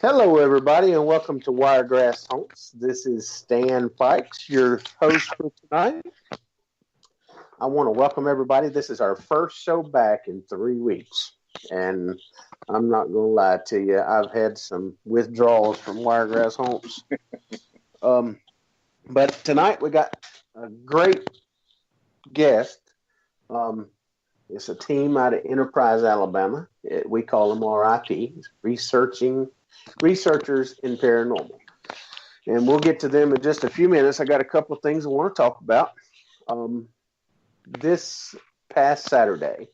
Hello, everybody, and welcome to Wiregrass Haunts. This is Stan Fikes, your host for tonight. I want to welcome everybody. This is our first show back in 3 weeks, and I'm not going to lie to you. I've had some withdrawals from Wiregrass Haunts. But tonight we got a great guest. It's a team out of Enterprise, Alabama. We call them RIP, researchers in paranormal. And we'll get to them in just a few minutes. I got a couple of things I want to talk about. This past Saturday,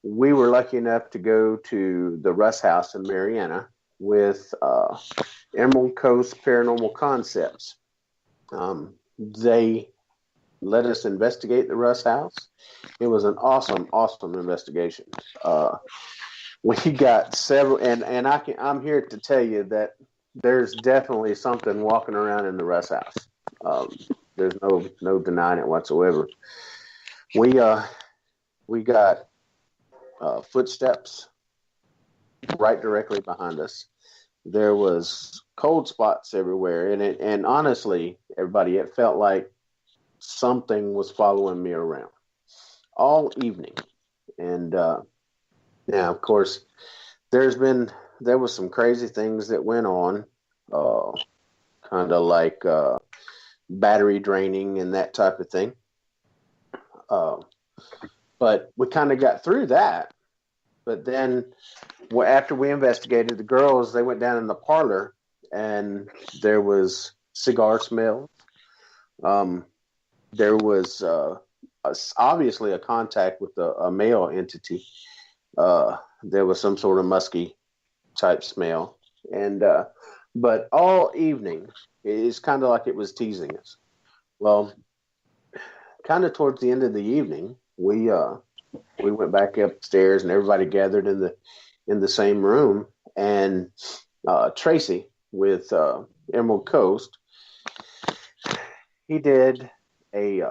we were lucky enough to go to the Russ House in Marianna with Emerald Coast Paranormal Concepts. They let us investigate the Russ House. It was an awesome investigation. We got several, and I'm here to tell you that there's definitely something walking around in the Russ House. There's no denying it whatsoever. We got footsteps right directly behind us. There was cold spots everywhere, and honestly, everybody, it felt like something was following me around all evening. And now, of course, there was some crazy things that went on, kind of like battery draining and that type of thing. But we kind of got through that. But then after we investigated, the girls, they went down in the parlor and there was cigar smell. There was obviously a contact with a male entity. There was some sort of musky type smell. And but all evening, it's kind of like it was teasing us. Well, kind of towards the end of the evening, we went back upstairs and everybody gathered in the same room. And Tracy with Emerald Coast, he did a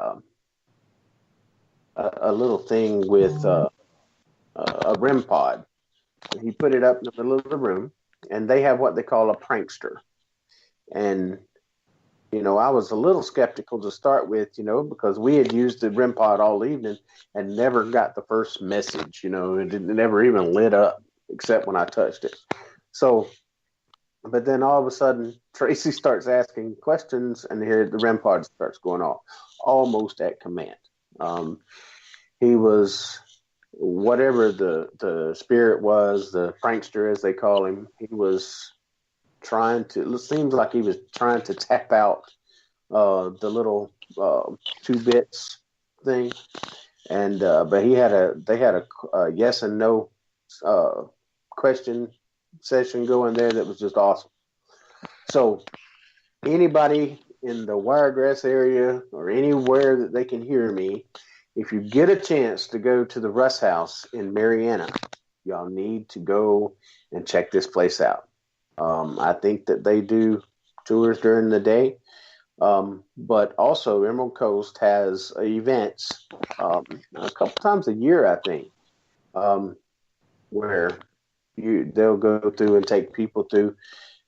little thing with a REM pod. He put it up in the middle of the room, and they have what they call a prankster. And I was a little skeptical to start with, because we had used the REM pod all evening and never got the first message. It never even lit up except when I touched it. So, but then all of a sudden, Tracy starts asking questions, and here the REM pod starts going off, almost at command. He was, whatever the spirit was, the prankster as they call him, he was it seems like he was trying to tap out the little 2 bits thing. And but they had a yes and no question session going there that was just awesome. So anybody in the Wiregrass area or anywhere that they can hear me, if you get a chance to go to the Russ House in Marianna, y'all need to go and check this place out. I think that they do tours during the day, but also Emerald Coast has events a couple times a year, I think, where they'll go through and take people through,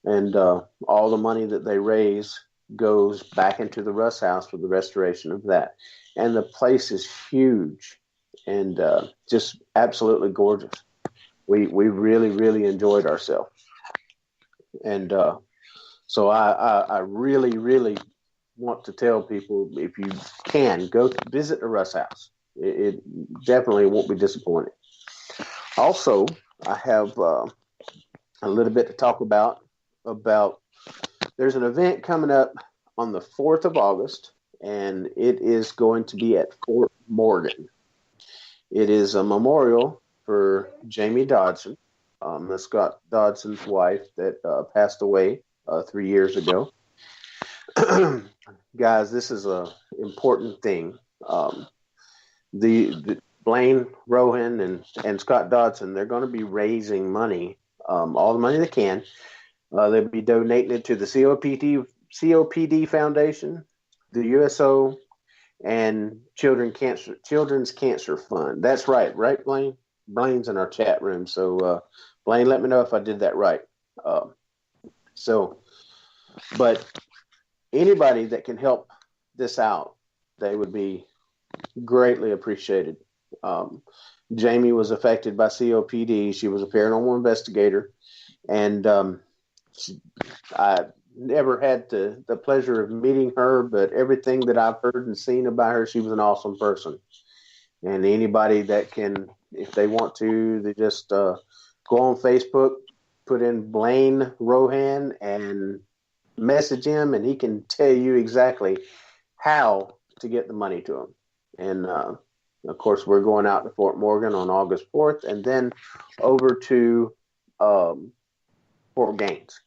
and all the money that they raise goes back into the Russ House for the restoration of that. And the place is huge and just absolutely gorgeous. We really, really enjoyed ourselves. And so I really, really want to tell people, if you can, go to visit the Russ House. It definitely won't be disappointing. Also, I have a little bit to talk about there's an event coming up on the 4th of August, and it is going to be at Fort Morgan. It is a memorial for Jamie Dodson, Scott Dodson's wife that passed away 3 years ago. Guys, this is an important thing. The Blaine Rohan and Scott Dodson, they're going to be raising money, all the money they can. They'll be donating it to the COPD Foundation, the USO, and Children's Cancer Fund. That's right, Blaine? Blaine's in our chat room, so Blaine, let me know if I did that right. So, but anybody that can help this out, they would be greatly appreciated. Jamie was affected by COPD. She was a paranormal investigator, and I never had the pleasure of meeting her, but everything that I've heard and seen about her, she was an awesome person. And anybody that can, if they want to, they just go on Facebook, put in Blaine Rohan and message him, and he can tell you exactly how to get the money to him. And of course, we're going out to Fort Morgan on August 4th, and then over to Fort Gaines.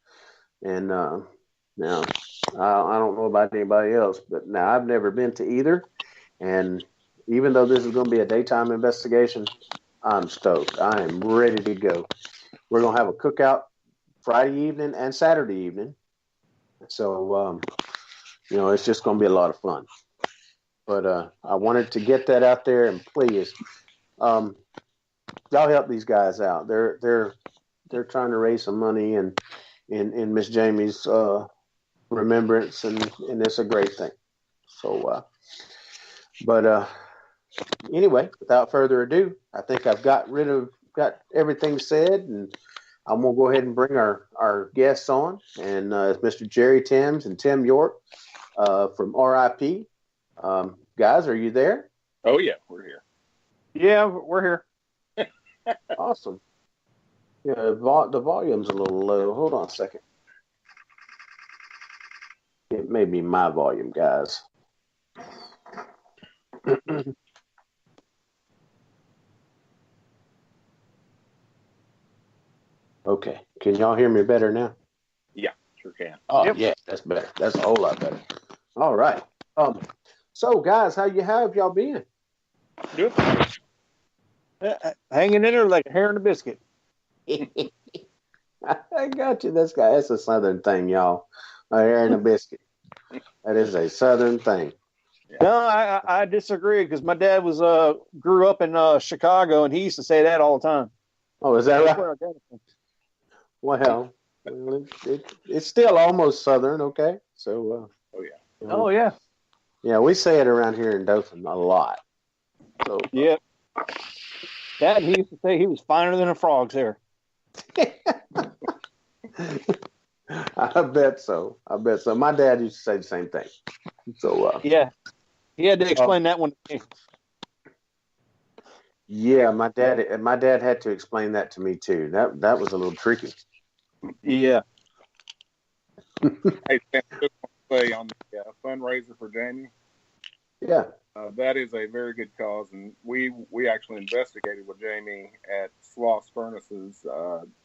And now, I don't know about anybody else, but now I've never been to either. And even though this is going to be a daytime investigation, I'm stoked. I am ready to go. We're going to have a cookout Friday evening and Saturday evening. So, it's just going to be a lot of fun. But I wanted to get that out there, and please, y'all help these guys out. They're trying to raise some money and in Miss Jamie's remembrance, and it's a great thing. So, anyway, without further ado, I think I've got everything said, and I'm gonna go ahead and bring our guests on, and it's Mr. Jerry Timms and Tim York from RIP. Guys, are you there? Oh yeah, we're here. Yeah, we're here. Awesome. Yeah, the volume's a little low. Hold on a second. It may be my volume, guys. Okay. Can y'all hear me better now? Yeah, sure can. Oh, yep. Yeah, that's better. That's a whole lot better. All right. So guys, how have y'all been? Good. Hanging in there like a hair in a biscuit. I got you. That's a Southern thing, y'all. A hair in a biscuit. That is a Southern thing. No, I disagree, because my dad grew up in Chicago, and he used to say that all the time. Oh, is that right? Well, it's still almost Southern, okay? So, oh yeah. Oh yeah. Yeah, we say it around here in Dothan a lot. So yeah. Dad, he used to say he was finer than a frog's hair. I bet so. My dad used to say the same thing. So yeah, he had to explain that one to me. Yeah, my dad had to explain that to me too. That was a little tricky. Yeah. Hey, Sam, just want to say on the fundraiser for Jamie. Yeah. That is a very good cause, and we actually investigated with Jamie at Sloss Furnaces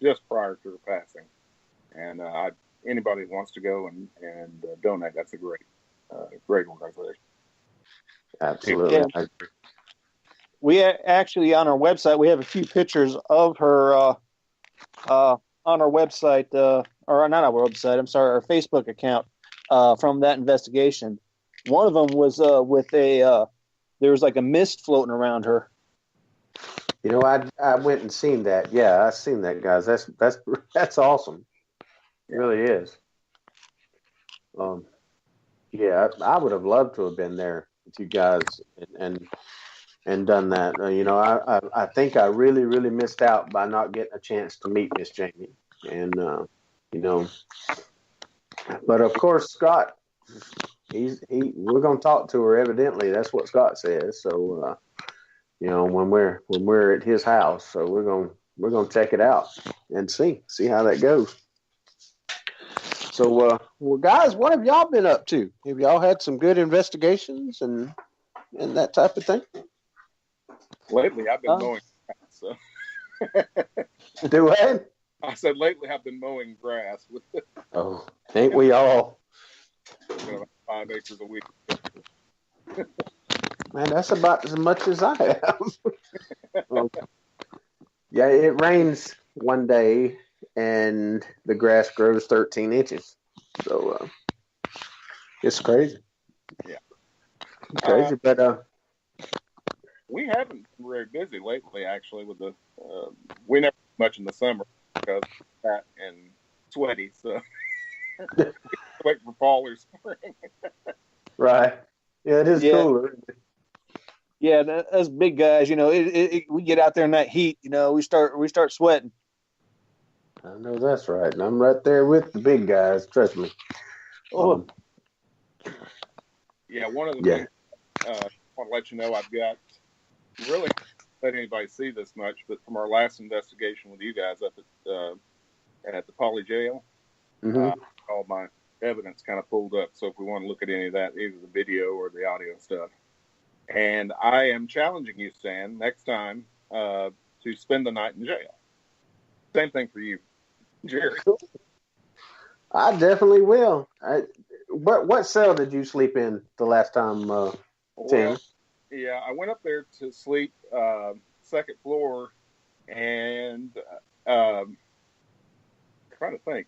just prior to her passing. And anybody that wants to go and donate, that's a great organization. Absolutely. Yeah. We actually, on our website, we have a few pictures of her on our website, or not our website, I'm sorry, our Facebook account from that investigation. One of them was with there was like a mist floating around her. You know, I went and seen that. Yeah, I seen that, guys. That's awesome. It really is. Yeah, I would have loved to have been there with you guys and done that. I think I really, really missed out by not getting a chance to meet Miss Jamie. And but of course, Scott, we're gonna talk to her. Evidently, that's what Scott says. So when we're at his house, so we're gonna check it out and see how that goes. So, well, guys, what have y'all been up to? Have y'all had some good investigations and that type of thing? Lately, I've been mowing grass. So. Do what? I said lately I've been mowing grass. Oh, ain't we all? 5 acres a week. Man, that's about as much as I have. Yeah, it rains one day and the grass grows 13 inches. So it's crazy. Yeah. Crazy, but we haven't been very busy lately, actually, with we never do much in the summer because of that and sweaty. So Wait for fall or spring. Right. Yeah, it is cooler. Yeah, us big guys, we get out there in that heat, we start sweating. I know that's right. And I'm right there with the big guys. Trust me. Yeah, one of the things I want to let you know, I've got really let anybody see this much, but from our last investigation with you guys up at the Poly Jail, all my evidence kind of pulled up. So if we want to look at any of that, either the video or the audio stuff, and I am challenging you, Stan, next time to spend the night in jail. Same thing for you, Jerry. I definitely will. What cell did you sleep in the last time, Tim? Well, yeah, I went up there to sleep second floor, and trying to think.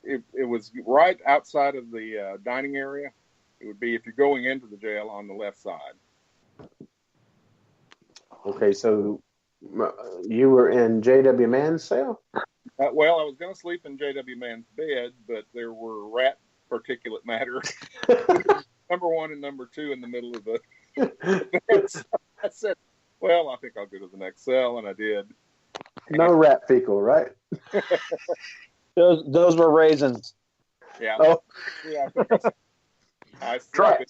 It was right outside of the dining area. It would be if you're going into the jail on the left side. Okay, so you were in J.W. Mann's cell? Well, I was going to sleep in J.W. Mann's bed, but there were rat particulate matter, number 1 and number 2, in the middle of the bed. So I said, well, I think I'll go to the next cell, and I did. No rat fecal, right? Those were raisins. Yeah. Oh. Yeah. I slept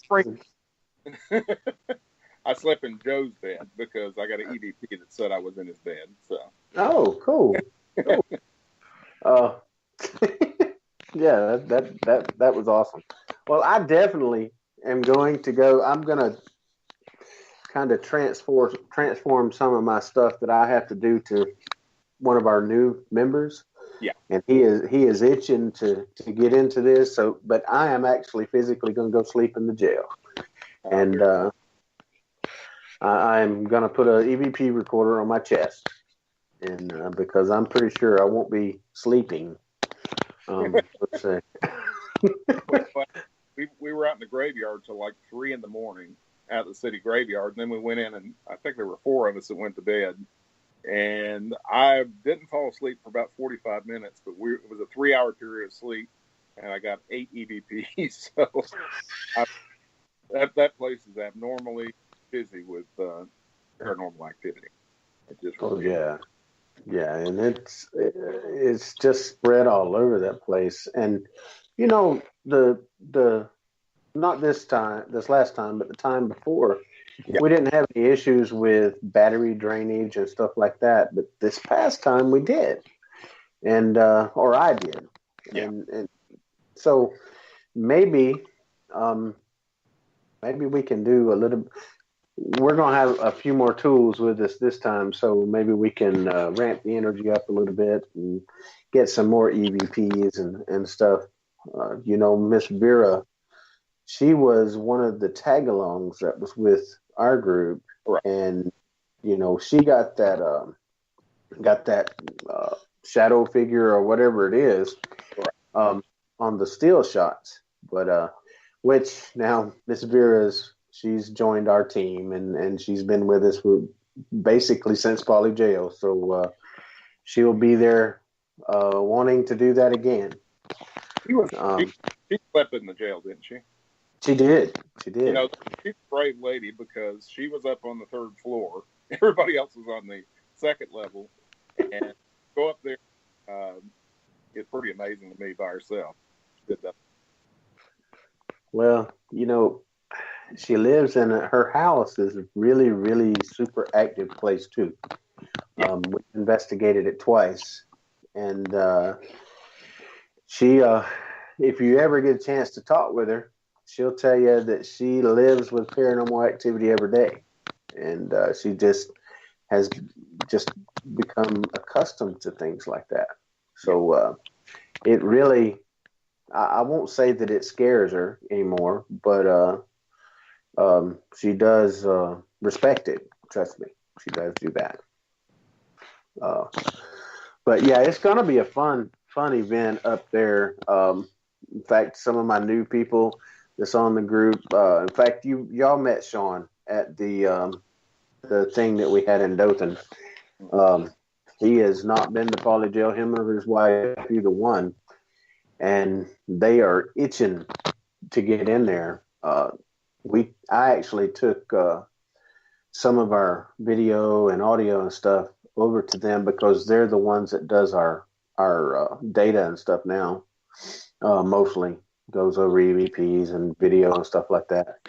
in Joe's bed because I got an EVP that said I was in his bed. So. Oh, cool. Yeah, that was awesome. Well, I definitely am going to go. I'm going to kind of transform some of my stuff that I have to do to one of our new members. Yeah, and he is itching to get into this. So, but I am actually physically going to go sleep in the jail, and I'm going to put an EVP recorder on my chest, and because I'm pretty sure I won't be sleeping. Let's say. we were out in the graveyard till like 3 a.m. at the city graveyard, and then we went in, and I think there were 4 of us that went to bed. And I didn't fall asleep for about 45 minutes, but it was a 3-hour period of sleep, and I got 8 EVPs. So that place is abnormally busy with paranormal activity. It just really yeah, and it's just spread all over that place. And the not this last time, but the time before. Yeah. We didn't have any issues with battery drainage and stuff like that, but this past time we did, and or I did, and so maybe we can do a little. We're gonna have a few more tools with us this time, so maybe we can ramp the energy up a little bit and get some more EVPs and stuff. Miss Vera, she was one of the tag-alongs that was with our group, right. And she got that shadow figure or whatever it is, right. On the steel shots. But which now Miss Vera's, she's joined our team and she's been with us for basically since Poly Jail, so she'll be there wanting to do that again. She slept in the jail, didn't she? She did. She's a brave lady because she was up on the 3rd floor. Everybody else was on the 2nd level. And go up there is pretty amazing to me by herself. She did that. Well, she lives in her house is a really, really super active place too. Yeah. We investigated it twice. And she, if you ever get a chance to talk with her, she'll tell you that she lives with paranormal activity every day, and she just has become accustomed to things like that. So it really, I won't say that it scares her anymore, but she does respect it. Trust me, she does do that. But yeah, it's going to be a fun event up there. In fact, some of my new people that's on the group. In fact, y'all met Sean at the thing that we had in Dothan. He has not been to Poly Jail. Him or his wife, either one. and they are itching to get in there. I actually took some of our video and audio and stuff over to them because they're the ones that does our data and stuff now. Mostly goes over EVPs and video and stuff like that.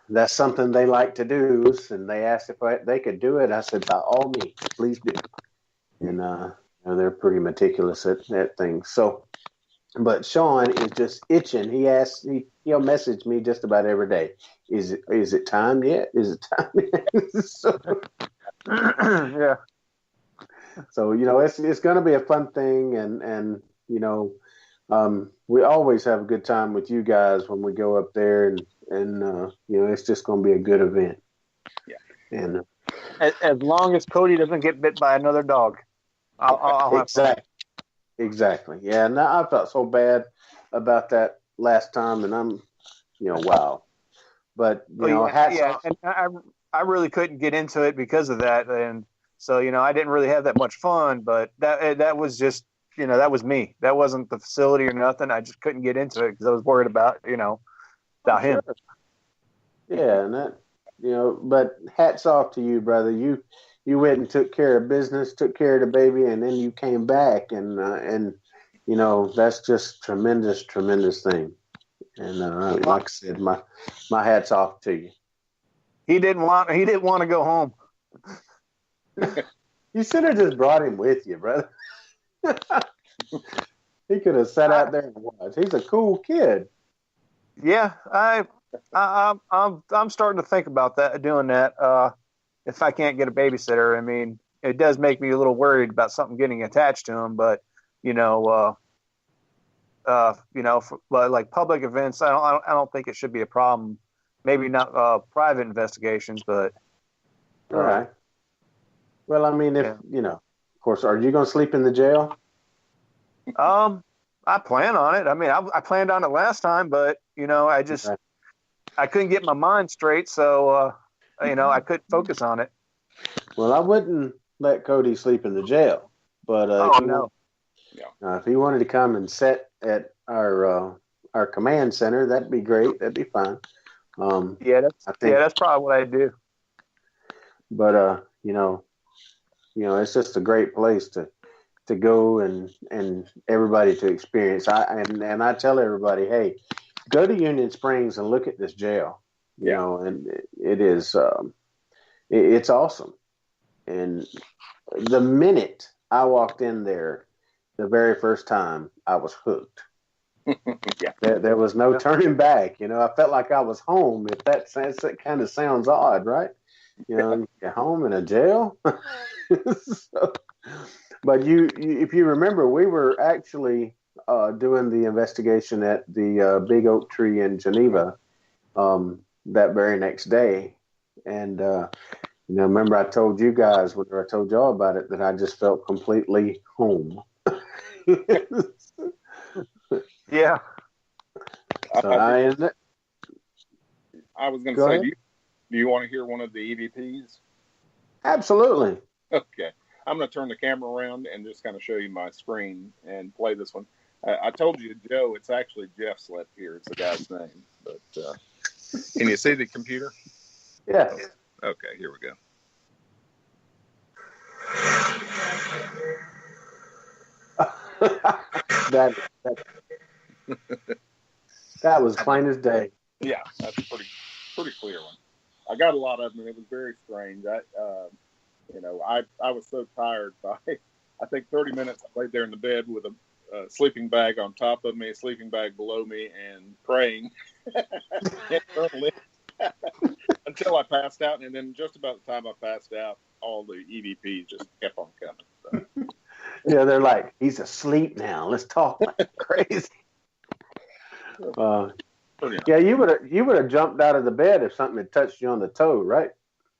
That's something they like to do, and they asked if they could do it. I said, by all means, please do. And they're pretty meticulous at things. So, but Sean is just itching. He'll message me just about every day. Is it time yet? Is it time yet? So, yeah. So it's going to be a fun thing, and we always have a good time with you guys when we go up there, and it's just going to be a good event. Yeah. And as long as Cody doesn't get bit by another dog, I'll exactly. Yeah, and I felt so bad about that last time, and I'm, wow. But hats off. And I really couldn't get into it because of that, and so I didn't really have that much fun. But that was just that was me. That wasn't the facility or nothing. I just couldn't get into it because I was worried about about him. Yeah, and that but hats off to you, brother. You went and took care of business, took care of the baby, and then you came back, and that's just tremendous thing. And like I said, my hat's off to you. He didn't want to go home. You should have just brought him with you, brother. He could have sat out there and watched. He's a cool kid. Yeah, I'm starting to think about doing that. If I can't get a babysitter, I mean, it does make me a little worried about something getting attached to him. But like public events, I don't think it should be a problem. Maybe not private investigations, but all right. Well, I mean, if of course, are you going to sleep in the jail? I plan on it. I mean, I planned on it last time, but I couldn't get my mind straight, so I couldn't focus on it. Well, I wouldn't let Cody sleep in the jail, but if he wanted to come and sit at our command center, that'd be great. That'd be fine. That's probably what I do. But it's just a great place to go and everybody to experience. I tell everybody, hey, go to Union Springs and look at this jail. And it is it's awesome. And the minute I walked in there, the very first time, I was hooked. There was no turning back. I felt like I was home. If that kind of sounds odd, right? You're home in a jail. But if you remember, we were actually doing the investigation at the Big Oak Tree in Geneva that very next day. And, remember I told you guys, when I told y'all about it, that I just felt completely home. Yeah. So I was going to say, do you want to hear one of the EVPs? Absolutely. Okay. I'm going to turn the camera around and just kind of show you my screen and play this one. I told you, Joe, it's actually Jeff Slip here. It's the guy's name. But can you see the computer? Yeah. Okay, here we go. That was plain as day. Yeah, that's a pretty clear one. I got a lot of them, and it was very strange. I was so tired by, I think 30 minutes I laid there in the bed with a sleeping bag on top of me, a sleeping bag below me, and praying until I passed out. And then just about the time I passed out, all the EVPs just kept on coming. So. Yeah, they're like, he's asleep now. Let's talk like crazy. Yeah, you would have jumped out of the bed if something had touched you on the toe, right?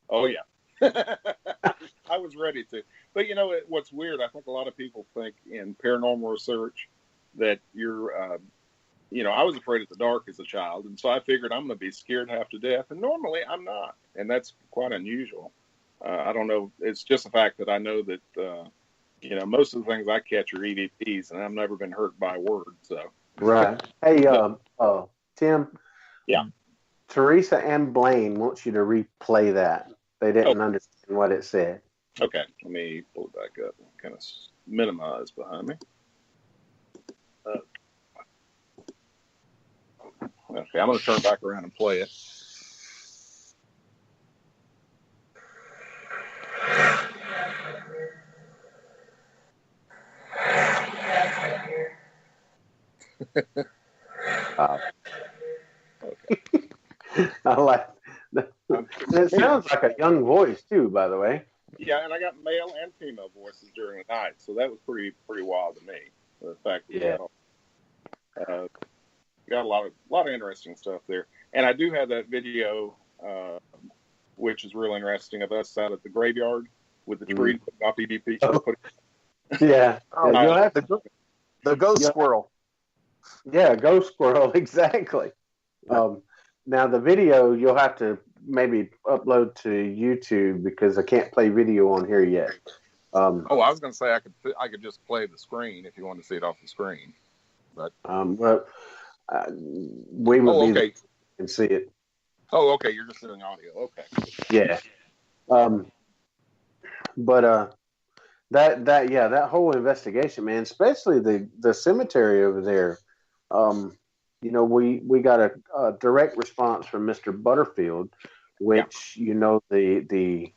Oh yeah. I was ready to. But what's weird, I think a lot of people think in paranormal research that you're, I was afraid of the dark as a child. And so I figured I'm going to be scared half to death. And normally I'm not. And that's quite unusual. I don't know. It's just the fact that I know that most of the things I catch are EVPs, and I've never been hurt by a word. So Right. Hey, Tim. Yeah. Teresa and Blaine wants you to replay that. They didn't understand what it said. Okay, let me pull it back up and kind of minimize behind me. Okay, I'm going to turn back around and play it. Okay. I like that. It sounds like a young voice too, by the way. Yeah, and I got male and female voices during the night, so that was pretty wild to me. The fact that got a lot of interesting stuff there, and I do have that video, which is real interesting, of us out at the graveyard with the tree off EVP. Yeah, you'll have the ghost squirrel. Yeah, ghost squirrel, exactly. Now the video you'll have to maybe upload to YouTube because I can't play video on here yet. I was going to say I could just play the screen if you want to see it off the screen, but we would be and see it. Oh, okay. You're just doing audio. Okay. Yeah. But that whole investigation, man, especially the cemetery over there. We got a direct response from Mr. Butterfield, which the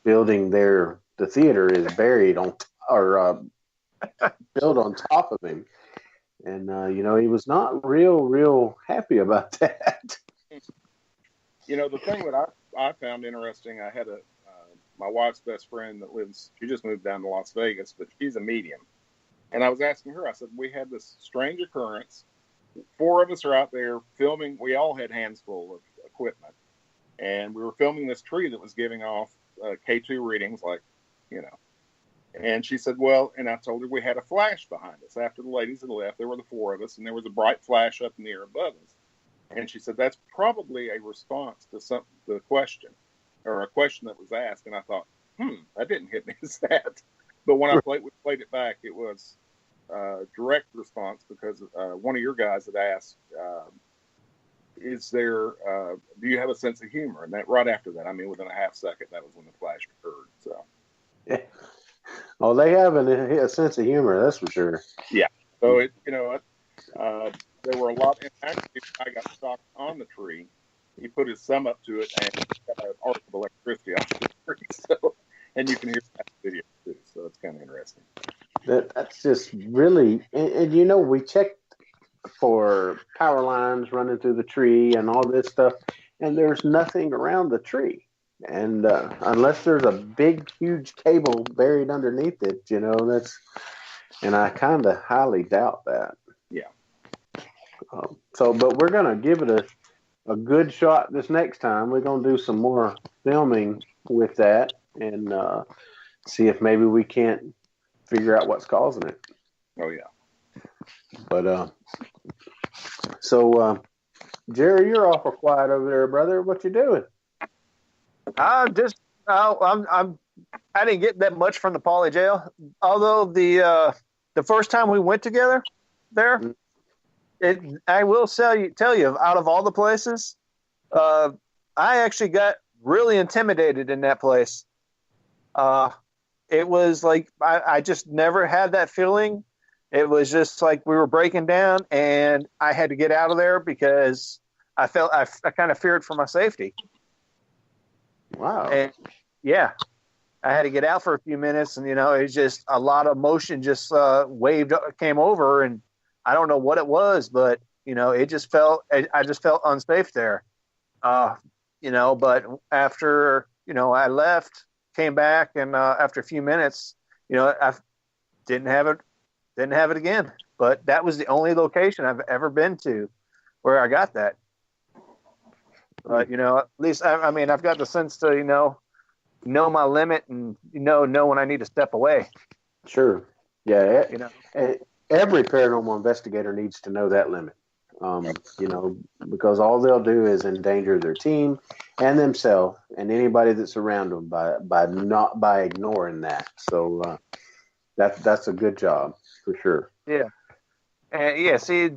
building there, the theater is buried on built on top of him, and he was not real happy about that. The thing that I found interesting, I had my wife's best friend she just moved down to Las Vegas, but she's a medium. And I was asking her, I said, we had this strange occurrence. 4 of us are out there filming. We all had hands full of equipment. And we were filming this tree that was giving off K2 readings, And she said, well, and I told her we had a flash behind us. After the ladies had left, there were the 4 of us, and there was a bright flash up in the air above us. And she said, that's probably a response to the question, or a question that was asked. And I thought, that didn't hit me as that. But when we played it back, it was a direct response because one of your guys had asked, do you have a sense of humor? And that right after that, within a half second, that was when the flash occurred. So, yeah. Oh, they have a sense of humor, that's for sure. Yeah. So there were a lot. And actually, I got stuck on the tree. He put his thumb up to it and got an arc of electricity off the tree. So, and you can hear that video too. So it's kind of interesting. That's just really, and we checked for power lines running through the tree and all this stuff, and there's nothing around the tree. And unless there's a big, huge cable buried underneath it, and I kind of highly doubt that. Yeah. But we're going to give it a good shot this next time. We're going to do some more filming with that and see if maybe we can't figure out what's causing it. Oh, yeah. But, Jerry, you're awful quiet over there, brother. What you doing? I didn't get that much from the Poly jail. Although the first time we went together there, I will tell you, out of all the places, I actually got really intimidated in that place. It was like I just never had that feeling. It was just like we were breaking down, and I had to get out of there because I felt I kind of feared for my safety. Wow. And yeah, I had to get out for a few minutes, and it's just a lot of emotion just came over, and I don't know what it was, but it just I just felt unsafe there. But after I left, came back, and after a few minutes, I didn't have it again. But that was the only location I've ever been to where I got that. But at least I've got the sense to know my limit and know when I need to step away. Sure. Yeah. Every paranormal investigator needs to know that limit. Because all they'll do is endanger their team and themselves and anybody that's around them by ignoring that. So That's a good job for sure. Yeah. And yeah, see,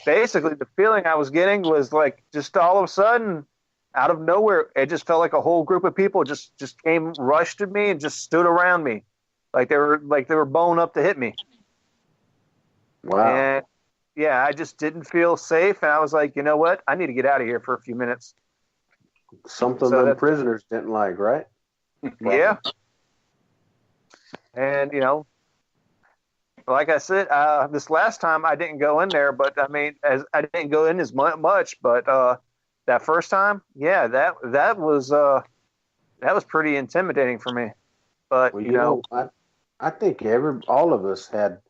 basically the feeling I was getting was like just all of a sudden, out of nowhere, it just felt like a whole group of people just came, rushed at me, and just stood around me, like they were bowing up to hit me. Wow. And yeah, I just didn't feel safe, and I was like, you know what? I need to get out of here for a few minutes. Something so them prisoners didn't like, right? Yeah. And like I said, this last time I didn't go in there, but I mean, as I didn't go in as much, but that first time, yeah, that was pretty intimidating for me. But well, I think all of us had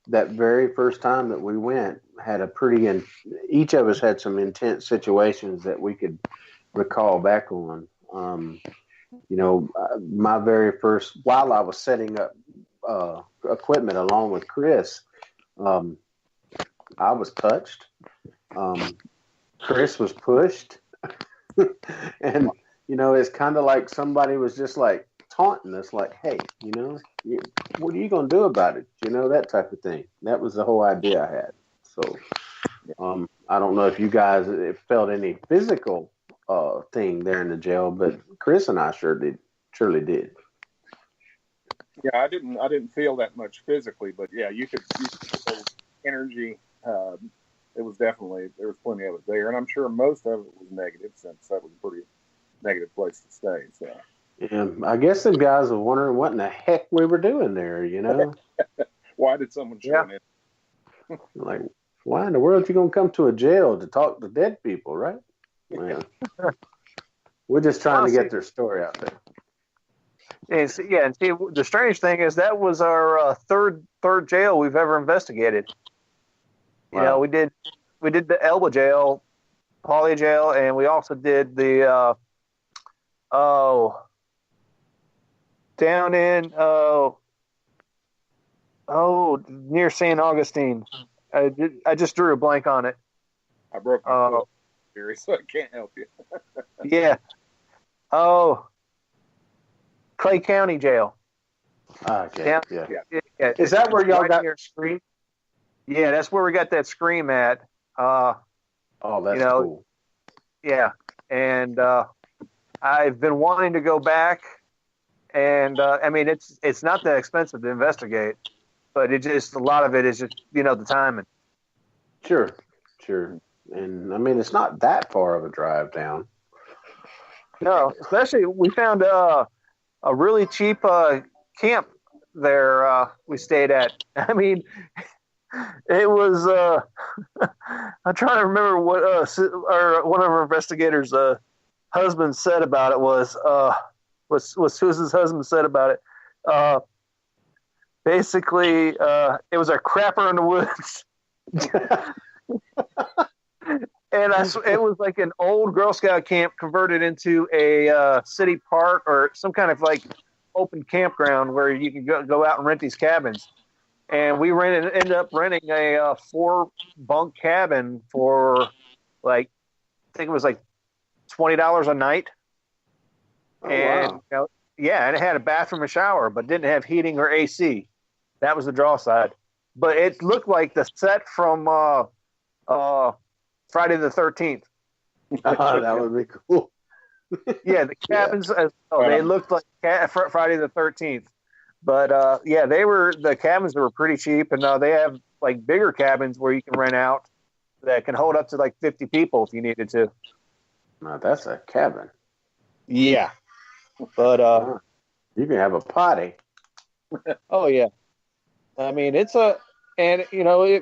that very first time that we went had each of us had some intense situations that we could recall back on. My very first, while I was setting up equipment along with Chris, I was touched. Chris was pushed. And, it's kind of like somebody was just like taunting us, like, hey, what are you going to do about it? That type of thing. That was the whole idea I had. So I don't know if you guys felt any physical thing there in the jail, but Chris and I surely did. Yeah, I didn't feel that much physically, but yeah, you could feel energy. There was plenty of it there, and I'm sure most of it was negative, since that was a pretty negative place to stay. So yeah, I guess the guys were wondering what in the heck we were doing there. Why did someone show in? Like, why in the world are you gonna come to a jail to talk to dead people, right? Yeah. We're just trying to get their story out there. And see, the strange thing is that was our third jail we've ever investigated. Wow. We did the Elba jail, Poly jail, and we also did the down in near St. Augustine. I just drew a blank on it. I broke my foot, so I can't help you. Yeah. Oh, Clay County Jail. Okay. Yeah. Is that where y'all got your scream? Yeah, that's where we got that scream at. That's cool. Yeah, and I've been wanting to go back, and I mean it's not that expensive to investigate, but a lot of it is just the timing. Sure, and I mean it's not that far of a drive down. No, especially we found a really cheap camp there we stayed at. I mean, it was I'm trying to remember what one of our investigators' husband said about it was what Susan's husband said about it. Basically, it was a crapper in the woods. And it was like an old Girl Scout camp converted into a city park or some kind of like open campground where you can go out and rent these cabins. And we ended up renting a 4-bunk cabin for I think it was like $20 a night. Oh, and wow. and it had a bathroom and shower, but didn't have heating or AC. That was the draw side. But it looked like the set from Friday the 13th. That would be cool. Yeah, the cabins. They looked like Friday the 13th. But the cabins were pretty cheap, and they have like bigger cabins where you can rent out that can hold up to like 50 people if you needed to. Now that's a cabin. Yeah, but you can have a potty. Oh yeah, I mean it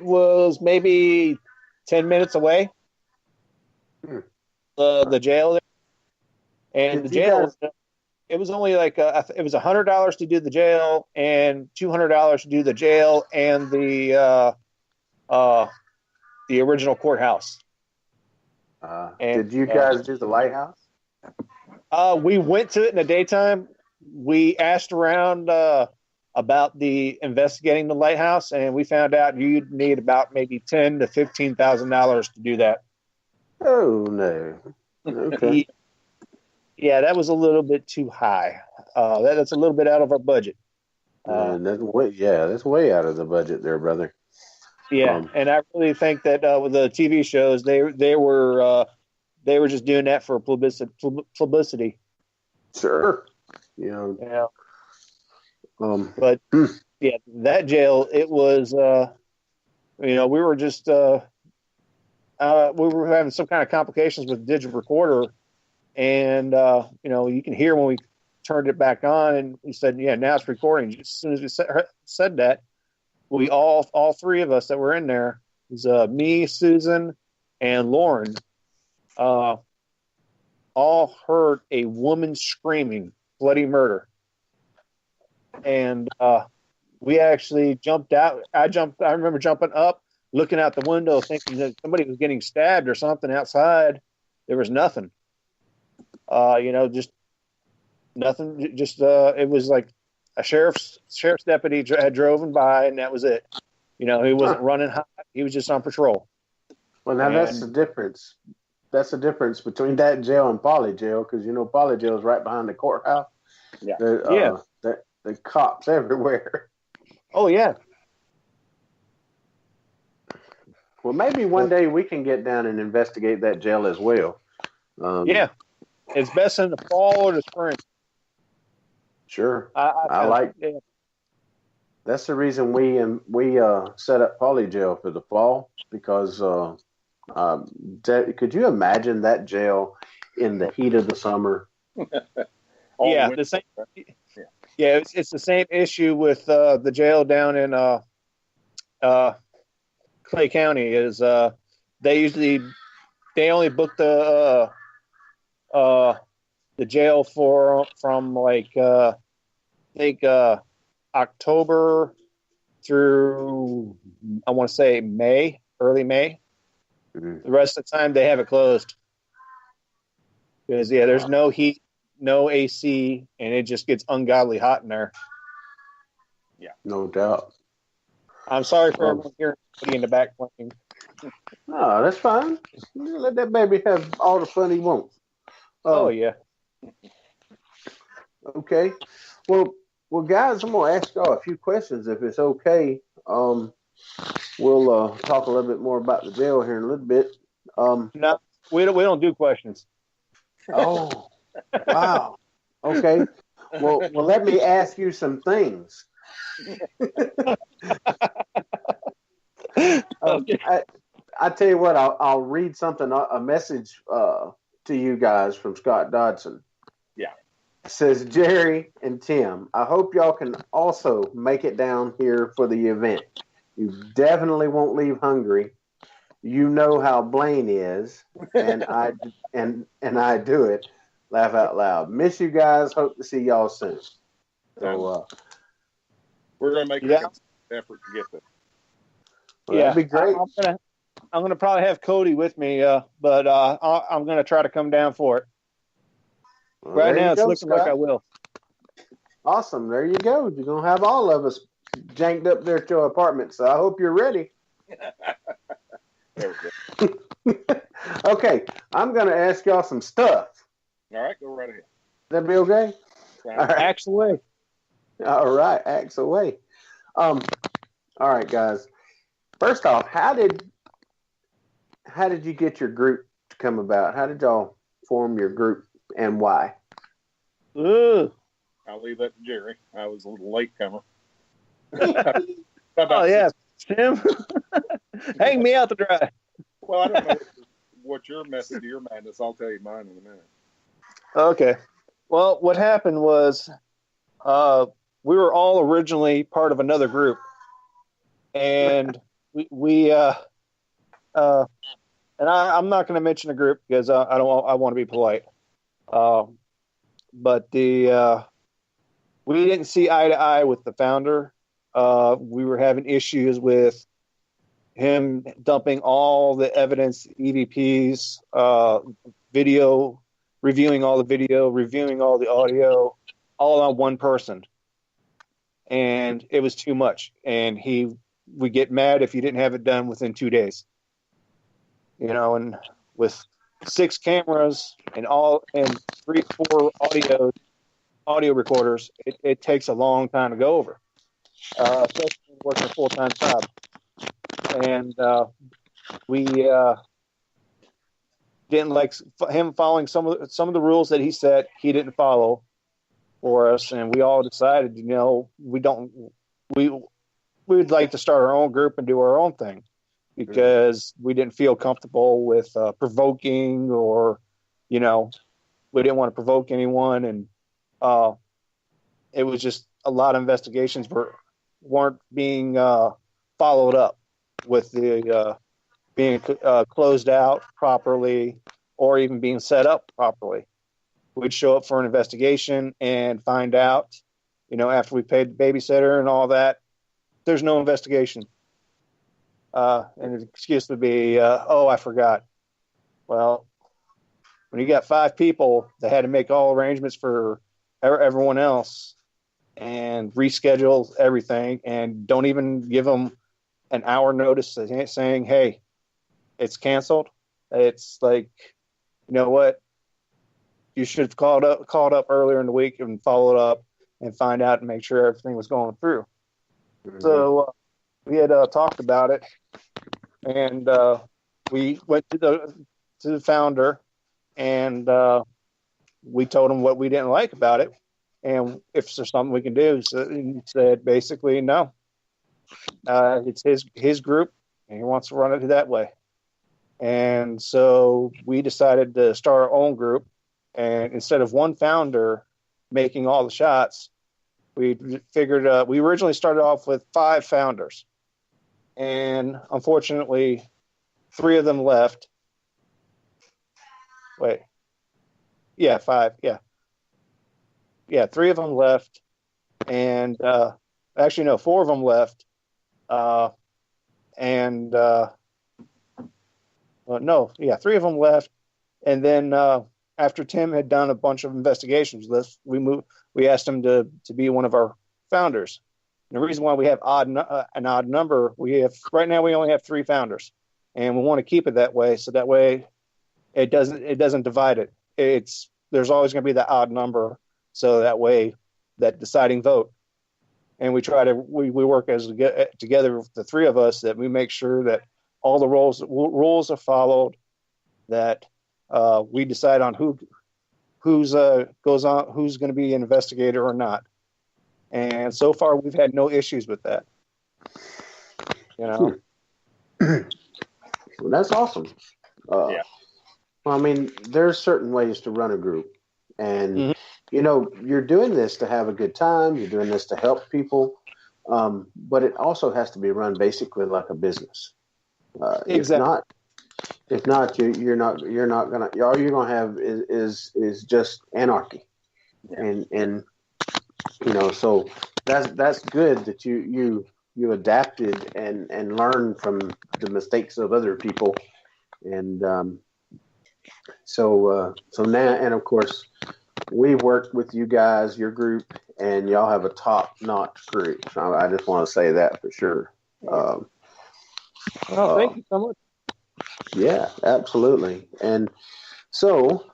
was maybe 10 minutes away. The jail, and the jail. It was only like it was $100 to do the jail and $200 to do the jail and the original courthouse. Did you guys do the lighthouse? We went to it in the daytime. We asked around about the investigating the lighthouse, and we found out you'd need about maybe $10,000 to $15,000 to do that. Oh no! Okay. Yeah, that was a little bit too high. That's a little bit out of our budget. And that's way out of the budget there, brother. Yeah, and I really think that with the TV shows, they were just doing that for publicity. Sure. Yeah. But yeah, that jail, it was. We were just we were having some kind of complications with the digital recorder, and you can hear when we turned it back on, and we said, "Yeah, now it's recording." As soon as we said that, we all three of us that were in there, it was me, Susan, and Lauren, all heard a woman screaming bloody murder, and we actually jumped out. I remember jumping up, looking out the window, thinking that somebody was getting stabbed or something outside. There was nothing. Just nothing. Just it was like a sheriff's deputy had driven by, and that was it. He wasn't running hot. He was just on patrol. Well, now that's the difference. That's the difference between that jail and Poly jail, because Poly jail is right behind the courthouse. Yeah. The cops everywhere. Oh yeah. Well, maybe one day we can get down and investigate that jail as well. Yeah, it's best in the fall or the spring. Sure, I like. Yeah. That's the reason we set up Poly jail for the fall, because could you imagine that jail in the heat of the summer? Yeah, the same. Yeah, it's the same issue with the jail down in Clay County. Is they only book the jail from like I think October through, I want to say May, early May. Mm-hmm. The rest of the time they have it closed because there's no heat, no AC, and it just gets ungodly hot in there. Yeah, no doubt. I'm sorry for everyone hearing in the back playing. No, that's fine. Let that baby have all the fun he wants. Oh yeah. Okay. Well, guys, I'm gonna ask y'all a few questions if it's okay. We'll talk a little bit more about the jail here in a little bit. No, we don't do questions. Oh, wow. Okay. Well, let me ask you some things. Okay. I tell you what, I'll read something, a message to you guys from Scott Dodson. Yeah. It says, Jerry and Tim, I hope y'all can also make it down here for the event. You definitely won't leave hungry. You know how Blaine is, and I do it. Laugh out loud. Miss you guys. Hope to see y'all soon. So we're gonna make an effort to get there. Well, that'd be great. I'm gonna probably have Cody with me, but I'm gonna try to come down for it. Well, right now, it's looking like I will. Awesome. There you go. You're gonna have all of us janked up there at your apartment. So I hope you're ready. There we go. Okay, I'm gonna ask y'all some stuff. All right, go right ahead. That be okay? All right. Axe away. All right, axe away. All right, guys. First off, how did you get your group to come about? How did y'all form your group and why? Ooh. I'll leave that to Jerry. I was a little late comer. Oh yeah, Tim. Hang me out to dry. Well, I don't know what your method to your madness. I'll tell you mine in a minute. Okay. Well, what happened was we were all originally part of another group, and we and I'm not going to mention the group because I want to be polite. But we didn't see eye to eye with the founder. We were having issues with him dumping all the evidence, EVPs, video, reviewing all the video, reviewing all the audio, all on one person. And it was too much. And he would get mad if you didn't have it done within 2 days. And with 6 cameras and 3 or 4 audio recorders, it takes a long time to go over. especially working a full-time job. And we didn't like him following some of the rules that he said he didn't follow for us, and we all decided, we would like to start our own group and do our own thing, because we didn't feel comfortable with provoking, or we didn't want to provoke anyone, and it was just a lot of investigations weren't being followed up with the being closed out properly, or even being set up properly. We'd show up for an investigation and find out, after we paid the babysitter and all that, there's no investigation. And the excuse would be, oh, I forgot. Well, when you got 5 people that had to make all arrangements for everyone else and reschedule everything, and don't even give them an hour notice saying, hey, it's canceled. It's like, you know what? You should have called up earlier in the week and followed up and find out and make sure everything was going through. Mm-hmm. So we had talked about it, and we went to the founder, and we told him what we didn't like about it, and if there's something we can do. So he said basically no. It's his group, and he wants to run it that way. And so we decided to start our own group, and instead of one founder making all the shots, we figured we originally started off with 5 founders, and unfortunately 3 of them left. 5. 3 of them left, and actually no, 4 of them left, and 3 of them left, and then after Tim had done a bunch of investigations with us, we asked him to be one of our founders. And the reason why we have an odd number, right now we only have 3 founders, and we want to keep it that way, so that way it doesn't divide it. There's always going to be that odd number, so that way that deciding vote. And we work together with the 3 of us, that we make sure that all the rules are followed, that we decide on who's going to be an investigator or not. And so far we've had no issues with that. Well, that's awesome. Yeah. Well, I mean, there's certain ways to run a group, and you're doing this to have a good time. You're doing this to help people, but it also has to be run basically like a business. Exactly. If not, you're not gonna. All you're gonna have is just anarchy, yeah. and so that's good that you adapted and learned from the mistakes of other people, and so now, and of course, we worked with you guys, your group, and y'all have a top-notch group. I just want to say that for sure. Well, thank you so much. Yeah, absolutely. And so,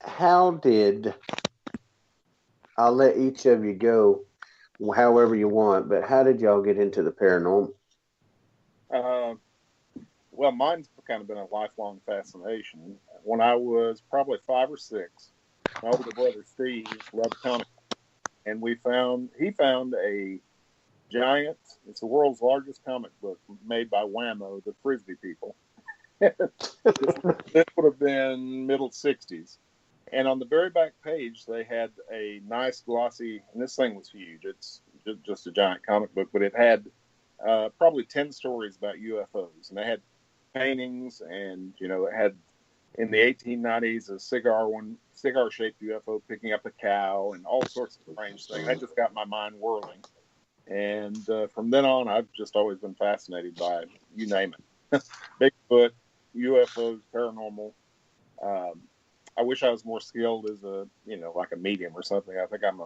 I'll let each of you go however you want, but how did y'all get into the paranormal? Well, mine's kind of been a lifelong fascination. When I was probably 5 or 6, my older brother Steve loved comics, and he found a giant. It's the world's largest comic book made by Whammo, the Frisbee people. This would have been middle 60s. And on the very back page, they had a nice glossy, and this thing was huge. It's just a giant comic book, but it had probably 10 stories about UFOs. And they had paintings, and, it had, in the 1890s, a cigar-shaped UFO picking up a cow and all sorts of strange things. That just got my mind whirling. And from then on, I've just always been fascinated by it. You name it. Bigfoot, UFOs, paranormal. I wish I was more skilled as like a medium or something. I think I'm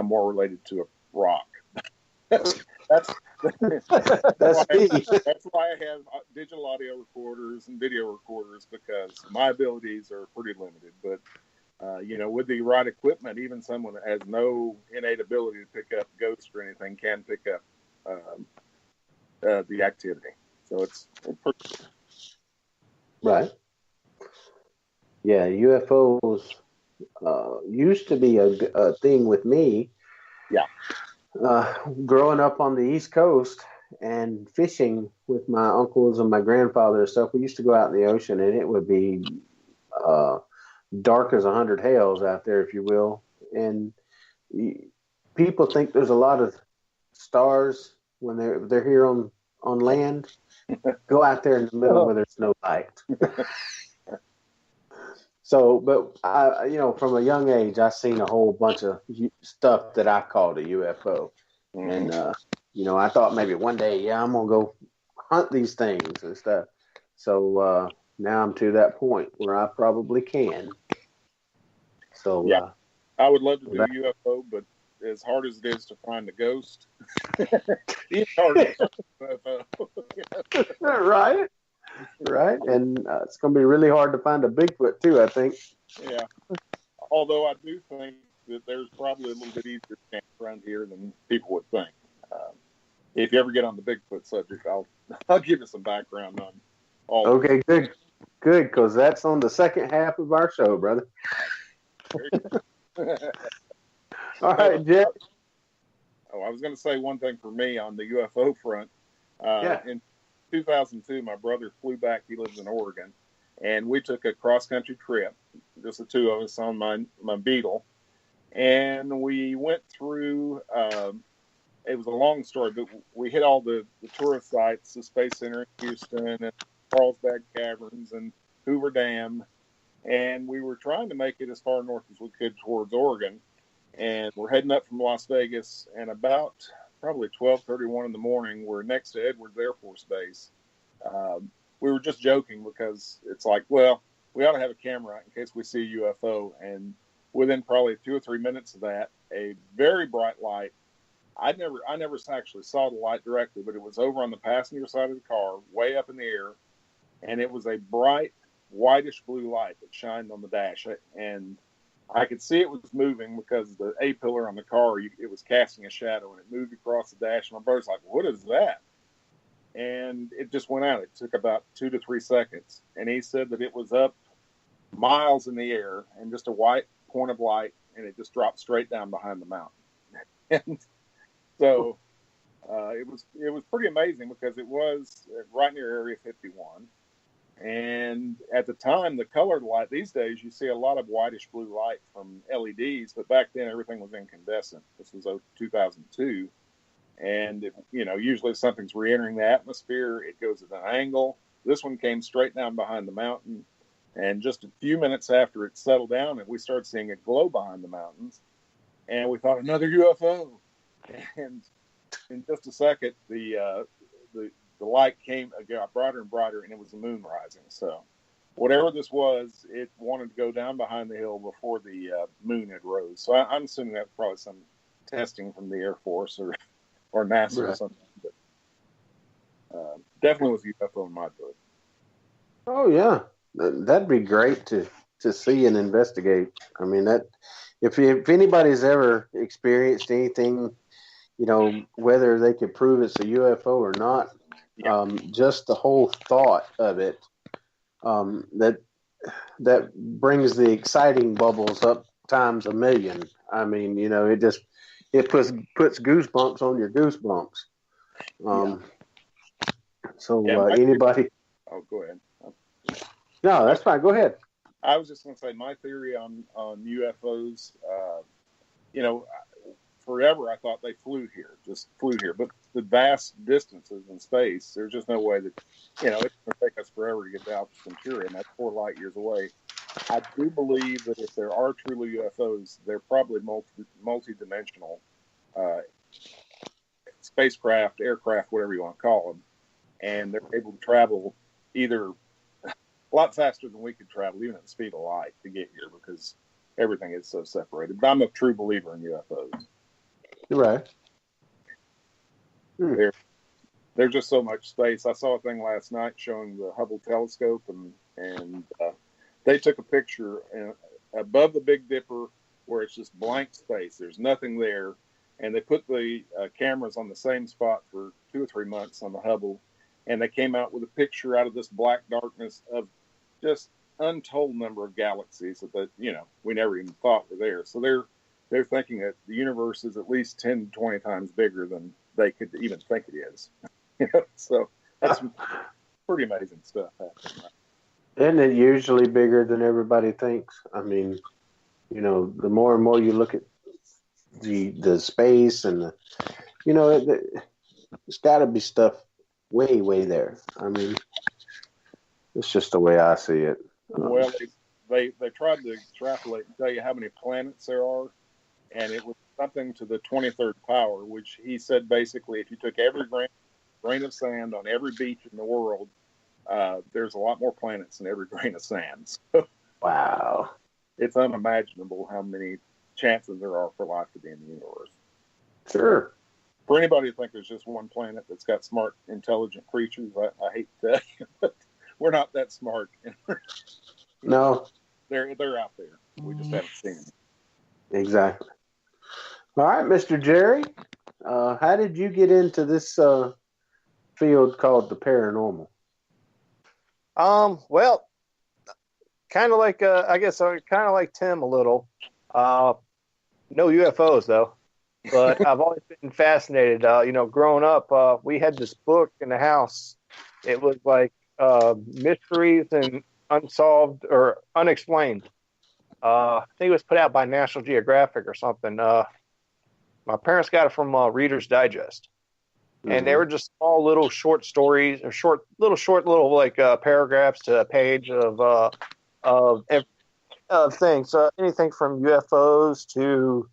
more related to a rock. that's why I have digital audio recorders and video recorders, because my abilities are pretty limited. But with the right equipment, even someone that has no innate ability to pick up ghosts or anything can pick up the activity. So it's pretty Right. Yeah, UFOs used to be a thing with me. Yeah. Growing up on the East Coast and fishing with my uncles and my grandfather and stuff, we used to go out in the ocean, and it would be dark as 100 hells out there, if you will. And people think there's a lot of stars when they're here on land. Go out there in the middle where there's no light. So, but from a young age, I've seen a whole bunch of stuff that I called a UFO. Mm-hmm. And, I thought maybe one day, I'm going to go hunt these things and stuff. So now I'm to that point where I probably can. So, yeah, I would love to do UFO, but as hard as it is to find a ghost, it's hard to find a UFO. Right. And it's going to be really hard to find a Bigfoot, too, I think. Yeah. Although I do think that there's probably a little bit easier chance around here than people would think. If you ever get on the Bigfoot subject, I'll give you some background on all. Okay, good, because that's on the second half of our show, brother. All right, Jeff. I was going to say one thing for me on the UFO front. In 2002, my brother flew back. He lives in Oregon, and we took a cross-country trip, just the two of us on my Beetle, and we went through. It was a long story, but we hit all the tourist sites, the Space Center in Houston, and Carlsbad Caverns, and Hoover Dam, and we were trying to make it as far north as we could towards Oregon, and we're heading up from Las Vegas, and about probably 12:31 in the morning, we're next to Edwards Air Force Base. We were just joking because it's like, well, we ought to have a camera in case we see a UFO, and within probably 2 or 3 minutes of that, a very bright light. I never actually saw the light directly, but it was over on the passenger side of the car, way up in the air, and it was a bright, whitish blue light that shined on the dash, and I could see it was moving because the A-pillar on the car, it was casting a shadow, and it moved across the dash. My brother's like, what is that? And it just went out. It took about 2 to 3 seconds, and he said that it was up miles in the air and just a white point of light, and it just dropped straight down behind the mountain. And so it was pretty amazing because it was right near Area 51. And at the time, the colored light, these days you see a lot of whitish blue light from LEDs, but back then everything was incandescent. This was 2002. And, usually if something's re-entering the atmosphere, it goes at an angle. This one came straight down behind the mountain. And just a few minutes after it settled down, and we started seeing it glow behind the mountains. And we thought, another UFO. And in just a second, the light got brighter and brighter, and it was the moon rising. So whatever this was, it wanted to go down behind the hill before the moon had rose. So I'm assuming that's probably some testing from the Air Force or NASA or something. But definitely was a UFO in my book. Oh, yeah. That'd be great to see and investigate. I mean, that if anybody's ever experienced anything, whether they could prove it's a UFO or not, just the whole thought of it, that brings the exciting bubbles up times a million. I mean, it puts goosebumps on your goosebumps. So anybody? Oh, go ahead. No, that's fine. Go ahead. I was just going to say my theory on UFOs. Forever I thought they flew here, but the vast distances in space, there's just no way that, it's going to take us forever to get to Alpha Centauri, and that's 4 light years away. I do believe that if there are truly UFOs, they're probably multi-dimensional spacecraft, aircraft, whatever you want to call them, and they're able to travel either a lot faster than we could travel, even at the speed of light, to get here because everything is so separated. But I'm a true believer in UFOs. You're right. There's just so much space. I saw a thing last night showing the Hubble telescope, and they took a picture above the Big Dipper where it's just blank space. There's nothing there. And they put the cameras on the same spot for 2 or 3 months on the Hubble. And they came out with a picture out of this black darkness of just untold number of galaxies that, we never even thought were there. So they're thinking that the universe is at least 10 to 20 times bigger than they could even think it is. So that's pretty amazing stuff happening. Isn't it usually bigger than everybody thinks? I mean, the more and more you look at the space and it's got to be stuff way, way there. I mean, it's just the way I see it. Well, they tried to extrapolate and tell you how many planets there are, and it was something to the 23rd power, which he said basically if you took every grain of sand on every beach in the world, there's a lot more planets than every grain of sand. So wow. It's unimaginable how many chances there are for life to be in the universe. Sure. For anybody to think there's just one planet that's got smart, intelligent creatures, I hate to tell you, but we're not that smart. No. They're out there. We just haven't seen them. Exactly. All right, Mr. Jerry, how did you get into this field called the paranormal? Well, kind of like I guess kind of like Tim a little. No UFOs though, but I've always been fascinated. Growing up, we had this book in the house. It was like mysteries and unsolved or unexplained. I think it was put out by National Geographic or something. My parents got it from Reader's Digest, and they were just small little short stories or short little like paragraphs to a page of things. Anything from UFOs to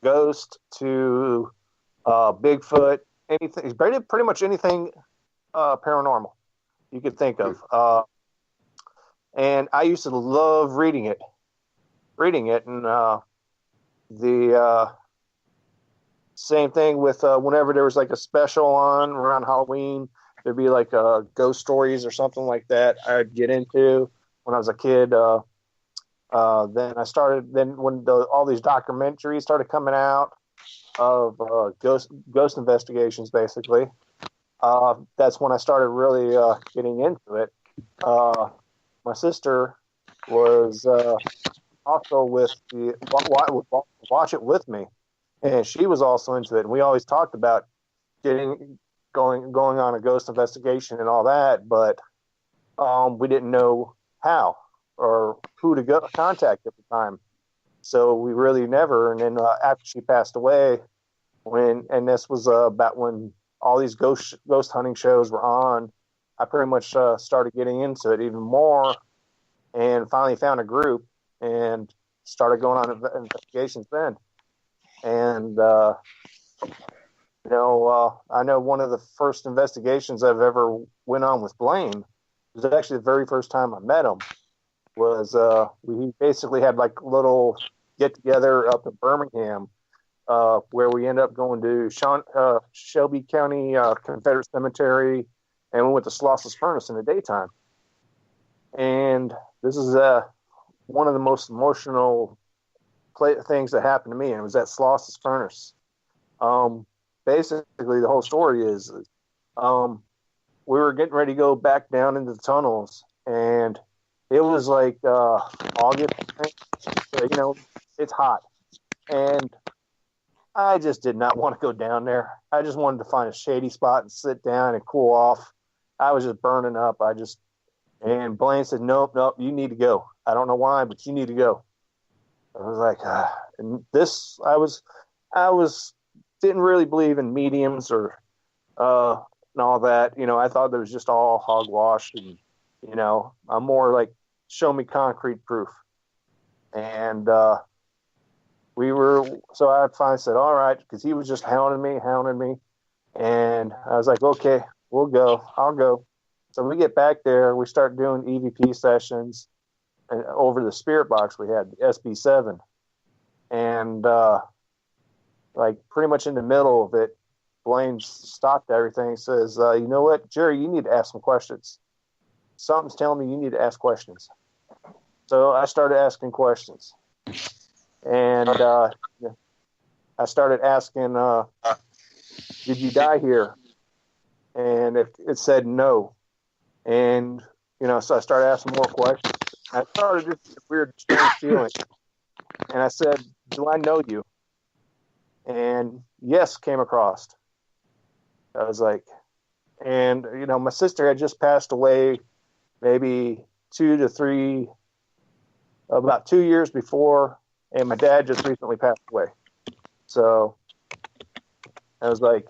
ghost to Bigfoot, anything, pretty much anything paranormal you could think of. And I used to love reading it, and the same thing with whenever there was like a special on around Halloween, there'd be like ghost stories or something like that I'd get into when I was a kid. Then when all these documentaries started coming out of ghost investigations, basically, that's when I started really getting into it. My sister was also with watch it with me, and she was also into it. And we always talked about going on a ghost investigation and all that, but we didn't know how or who to go contact at the time. So we really never. And then after she passed away, and this was about when all these ghost hunting shows were on, I pretty much started getting into it even more, and finally found a group and started going on investigations then. And I know one of the first investigations I've ever went on with Blaine was actually the very first time I met him. Was we basically had like a little get together up in Birmingham, where we ended up going to Shelby County Confederate Cemetery, and we went to Slosses Furnace in the daytime. And this is one of the most emotional things that happened to me, and it was at Slosses Furnace. Basically, the whole story is we were getting ready to go back down into the tunnels, and it was like August. It's hot, and I just did not want to go down there. I just wanted to find a shady spot and sit down and cool off. I was just burning up. And Blaine said, nope, you need to go. I don't know why, but you need to go. I was like, and this, I didn't really believe in mediums or and all that. I thought there was just all hogwash, and I'm more like, show me concrete proof. And so I finally said, all right, because he was just hounding me, and I was like, okay, we'll go. I'll go. So we get back there, we start doing EVP sessions over the spirit box we had, the SB7. And like pretty much in the middle of it, Blaine stopped everything, says, you know what, Jerry, you need to ask some questions. Something's telling me you need to ask questions. So I started asking questions. And I started asking, did you die here? And it said no. And, so I started asking more questions. I started this weird, strange feeling. And I said, do I know you? And yes came across. I was like, and, my sister had just passed away maybe about 2 years before, and my dad just recently passed away. So I was like,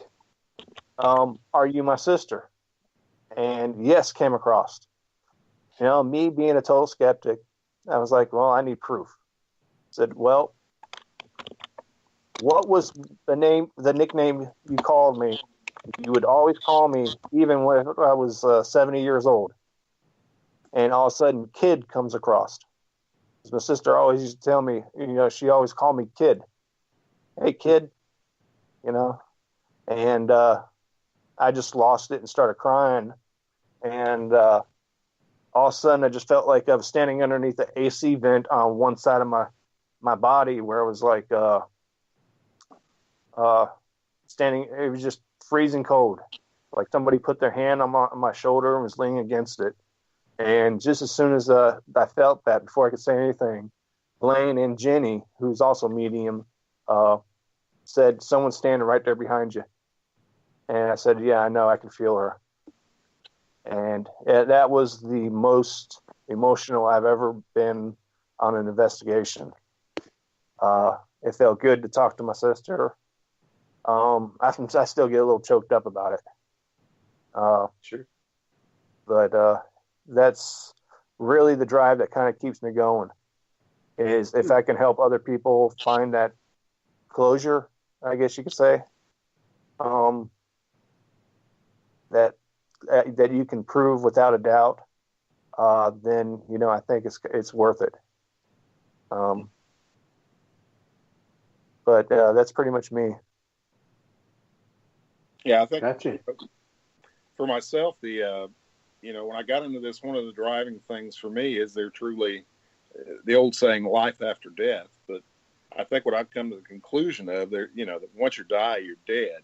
are you my sister? And yes came across. Me being a total skeptic, I was like, well, I need proof. I said, well, what was the nickname you called me? You would always call me even when I was 70 years old. And all of a sudden, Kid comes across. My sister always used to tell me, she always called me Kid. Hey, Kid, and I just lost it and started crying. And all of a sudden, I just felt like I was standing underneath the AC vent on one side of my body, where it was like standing. It was just freezing cold, like somebody put their hand on my shoulder and was leaning against it. And just as soon as I felt that, before I could say anything, Blaine and Jenny, who's also medium, said, someone's standing right there behind you. And I said, yeah, I know, I can feel her. And that was the most emotional I've ever been on an investigation. It felt good to talk to my sister. I still get a little choked up about it. Sure. But that's really the drive that kind of keeps me going, is if I can help other people find that closure, I guess you could say, that you can prove without a doubt, then, I think it's worth it. But that's pretty much me. Yeah, I think Gotcha. For myself, when I got into this, one of the driving things for me is there truly the old saying, life after death. But I think what I've come to the conclusion of that once you die, you're dead,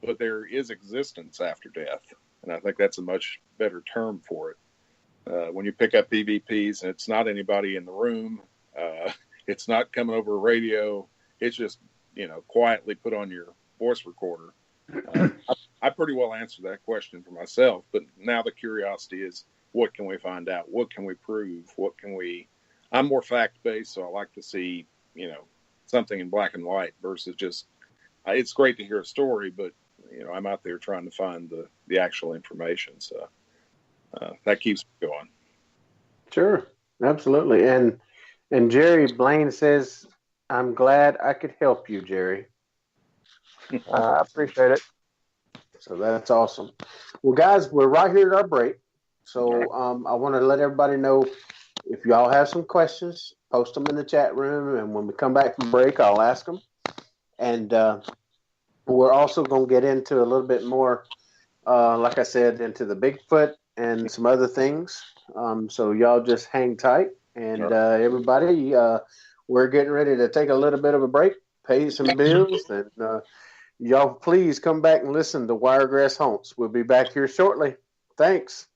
but there is existence after death. And I think that's a much better term for it. When you pick up EVPs and it's not anybody in the room, it's not coming over a radio. It's just, quietly put on your voice recorder. I pretty well answered that question for myself, but now the curiosity is, what can we find out? What can we prove? I'm more fact-based, so I like to see, something in black and white versus just, it's great to hear a story, but, I'm out there trying to find the actual information. So that keeps me going. Sure. Absolutely. And Jerry Blaine says, I'm glad I could help you, Jerry. I appreciate it. So that's awesome. Well, guys, we're right here at our break. So I want to let everybody know, if y'all have some questions, post them in the chat room. And when we come back from break, I'll ask them. And we're also going to get into a little bit more, like I said, into the Bigfoot and some other things. So y'all just hang tight. And everybody, we're getting ready to take a little bit of a break, pay some bills, and y'all please come back and listen to Wiregrass Haunts. We'll be back here shortly. Thanks.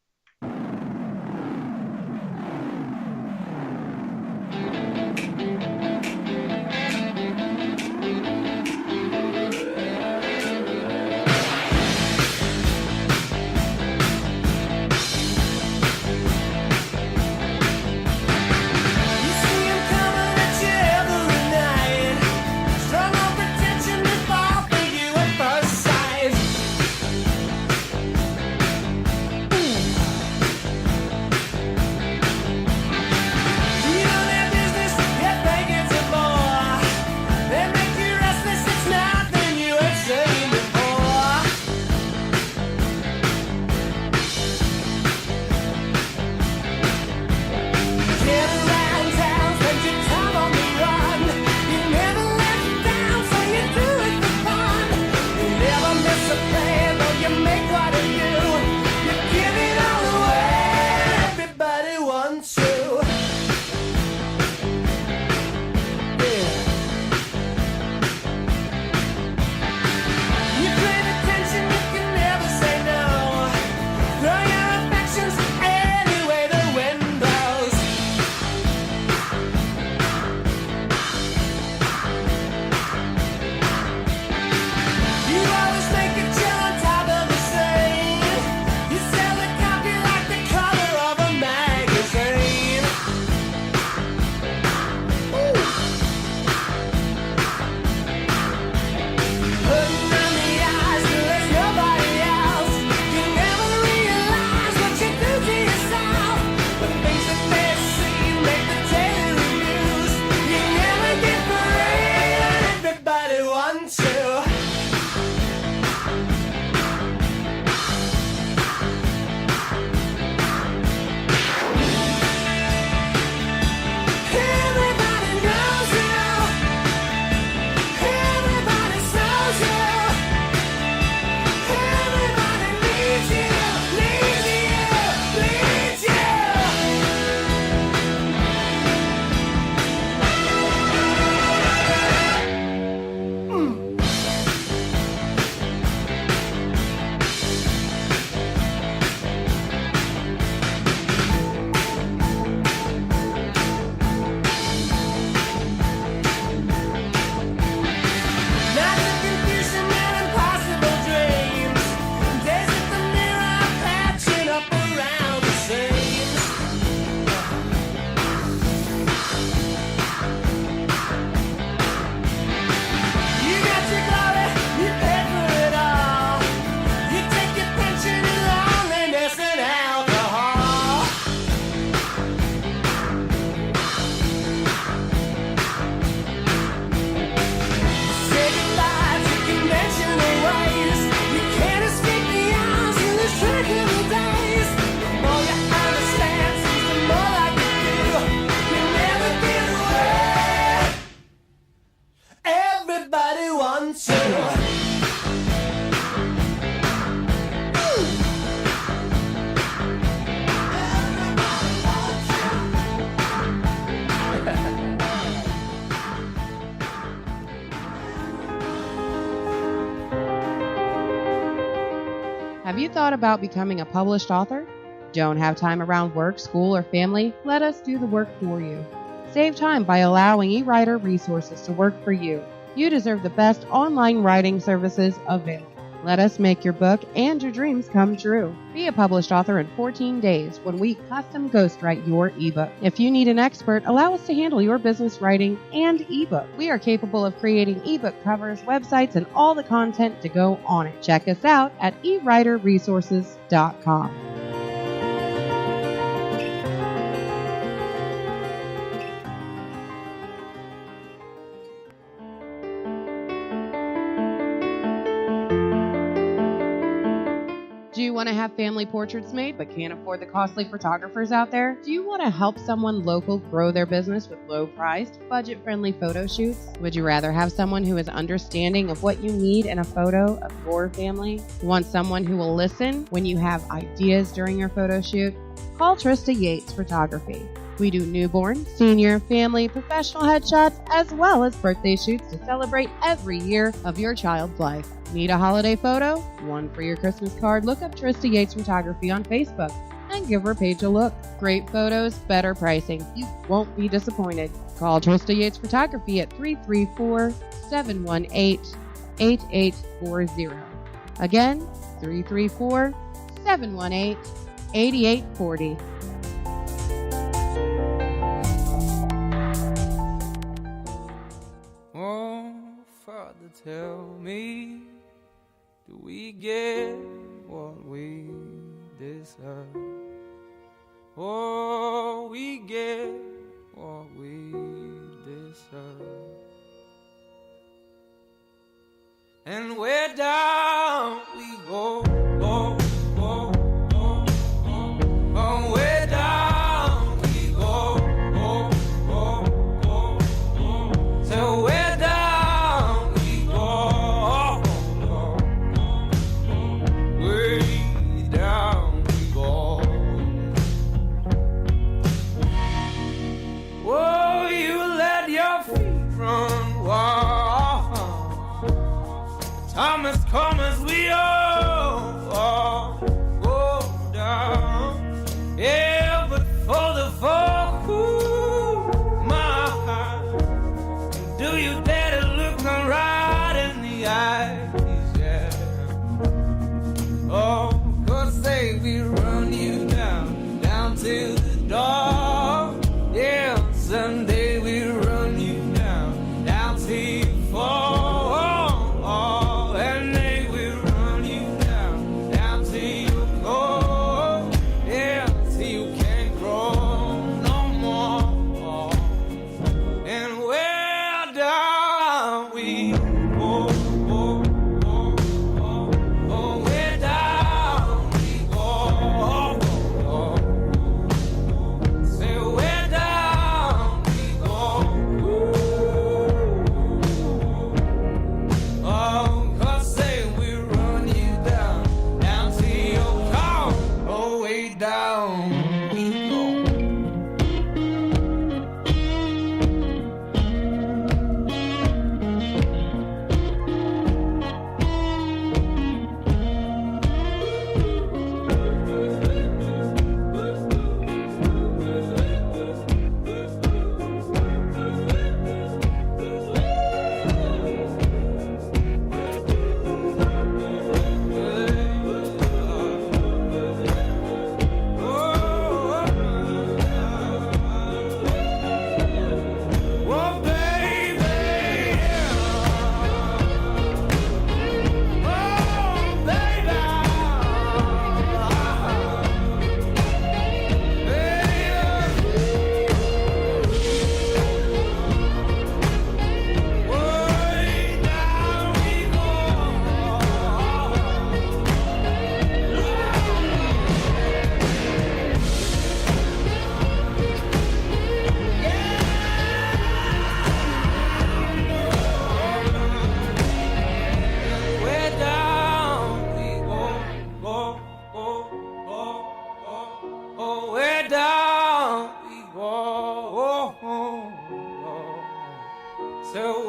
Everybody wants you. Have you thought about becoming a published author? Don't have time around work, school, or family? Let us do the work for you. Save time by allowing eWriter Resources to work for you. You deserve the best online writing services available. Let us make your book and your dreams come true. Be a published author in 14 days when we custom ghostwrite your ebook. If you need an expert, allow us to handle your business writing and ebook. We are capable of creating ebook covers, websites, and all the content to go on it. Check us out at ewriterresources.com. Do you want to have family portraits made but can't afford the costly photographers out there? Do you want to help someone local grow their business with low-priced, budget-friendly photo shoots? Would you rather have someone who is understanding of what you need in a photo of your family? Want someone who will listen when you have ideas during your photo shoot? Call Trista Yates Photography. We do newborn, senior, family, professional headshots, as well as birthday shoots to celebrate every year of your child's life. Need a holiday photo? One for your Christmas card? Look up Trista Yates Photography on Facebook and give her page a look. Great photos, better pricing. You won't be disappointed. Call Trista Yates Photography at 334-718-8840. Again, 334-718-8840. Father, tell me, do we get what we deserve? Oh, we get what we deserve. And where down we go, oh, oh, oh, oh, oh, where down we go, oh, oh, oh, oh, so where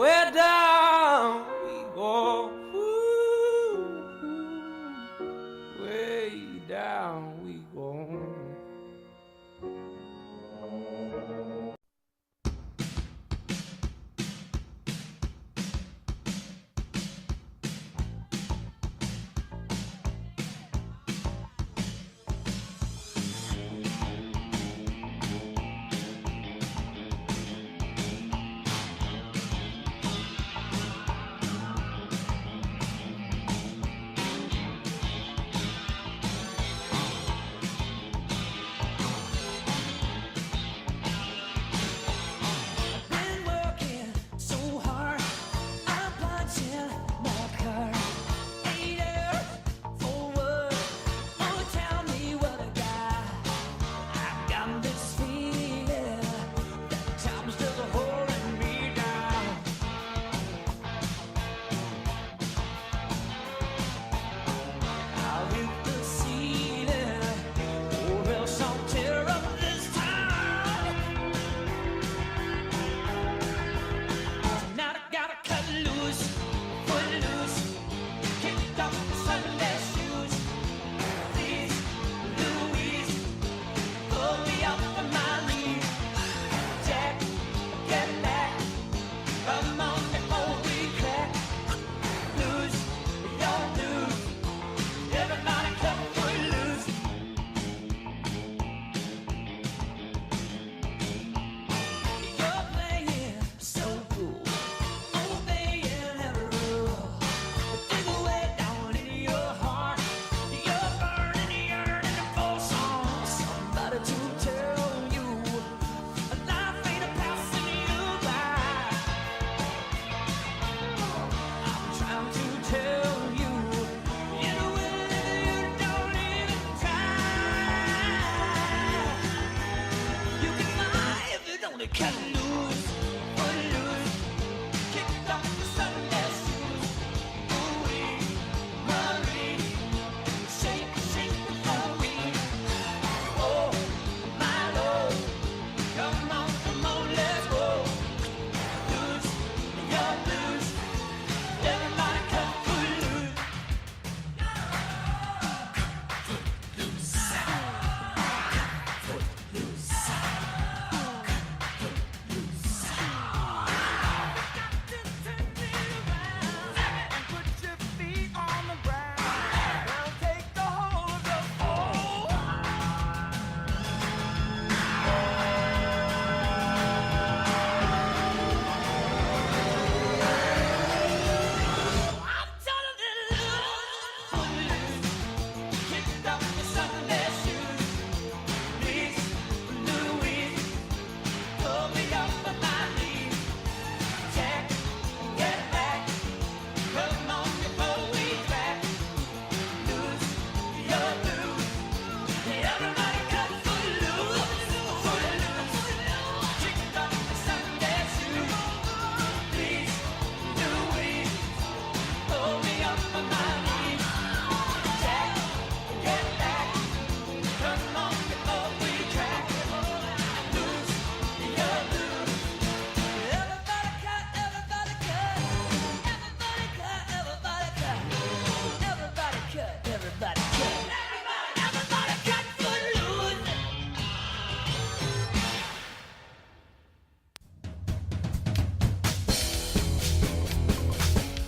way down we go. Way down we go.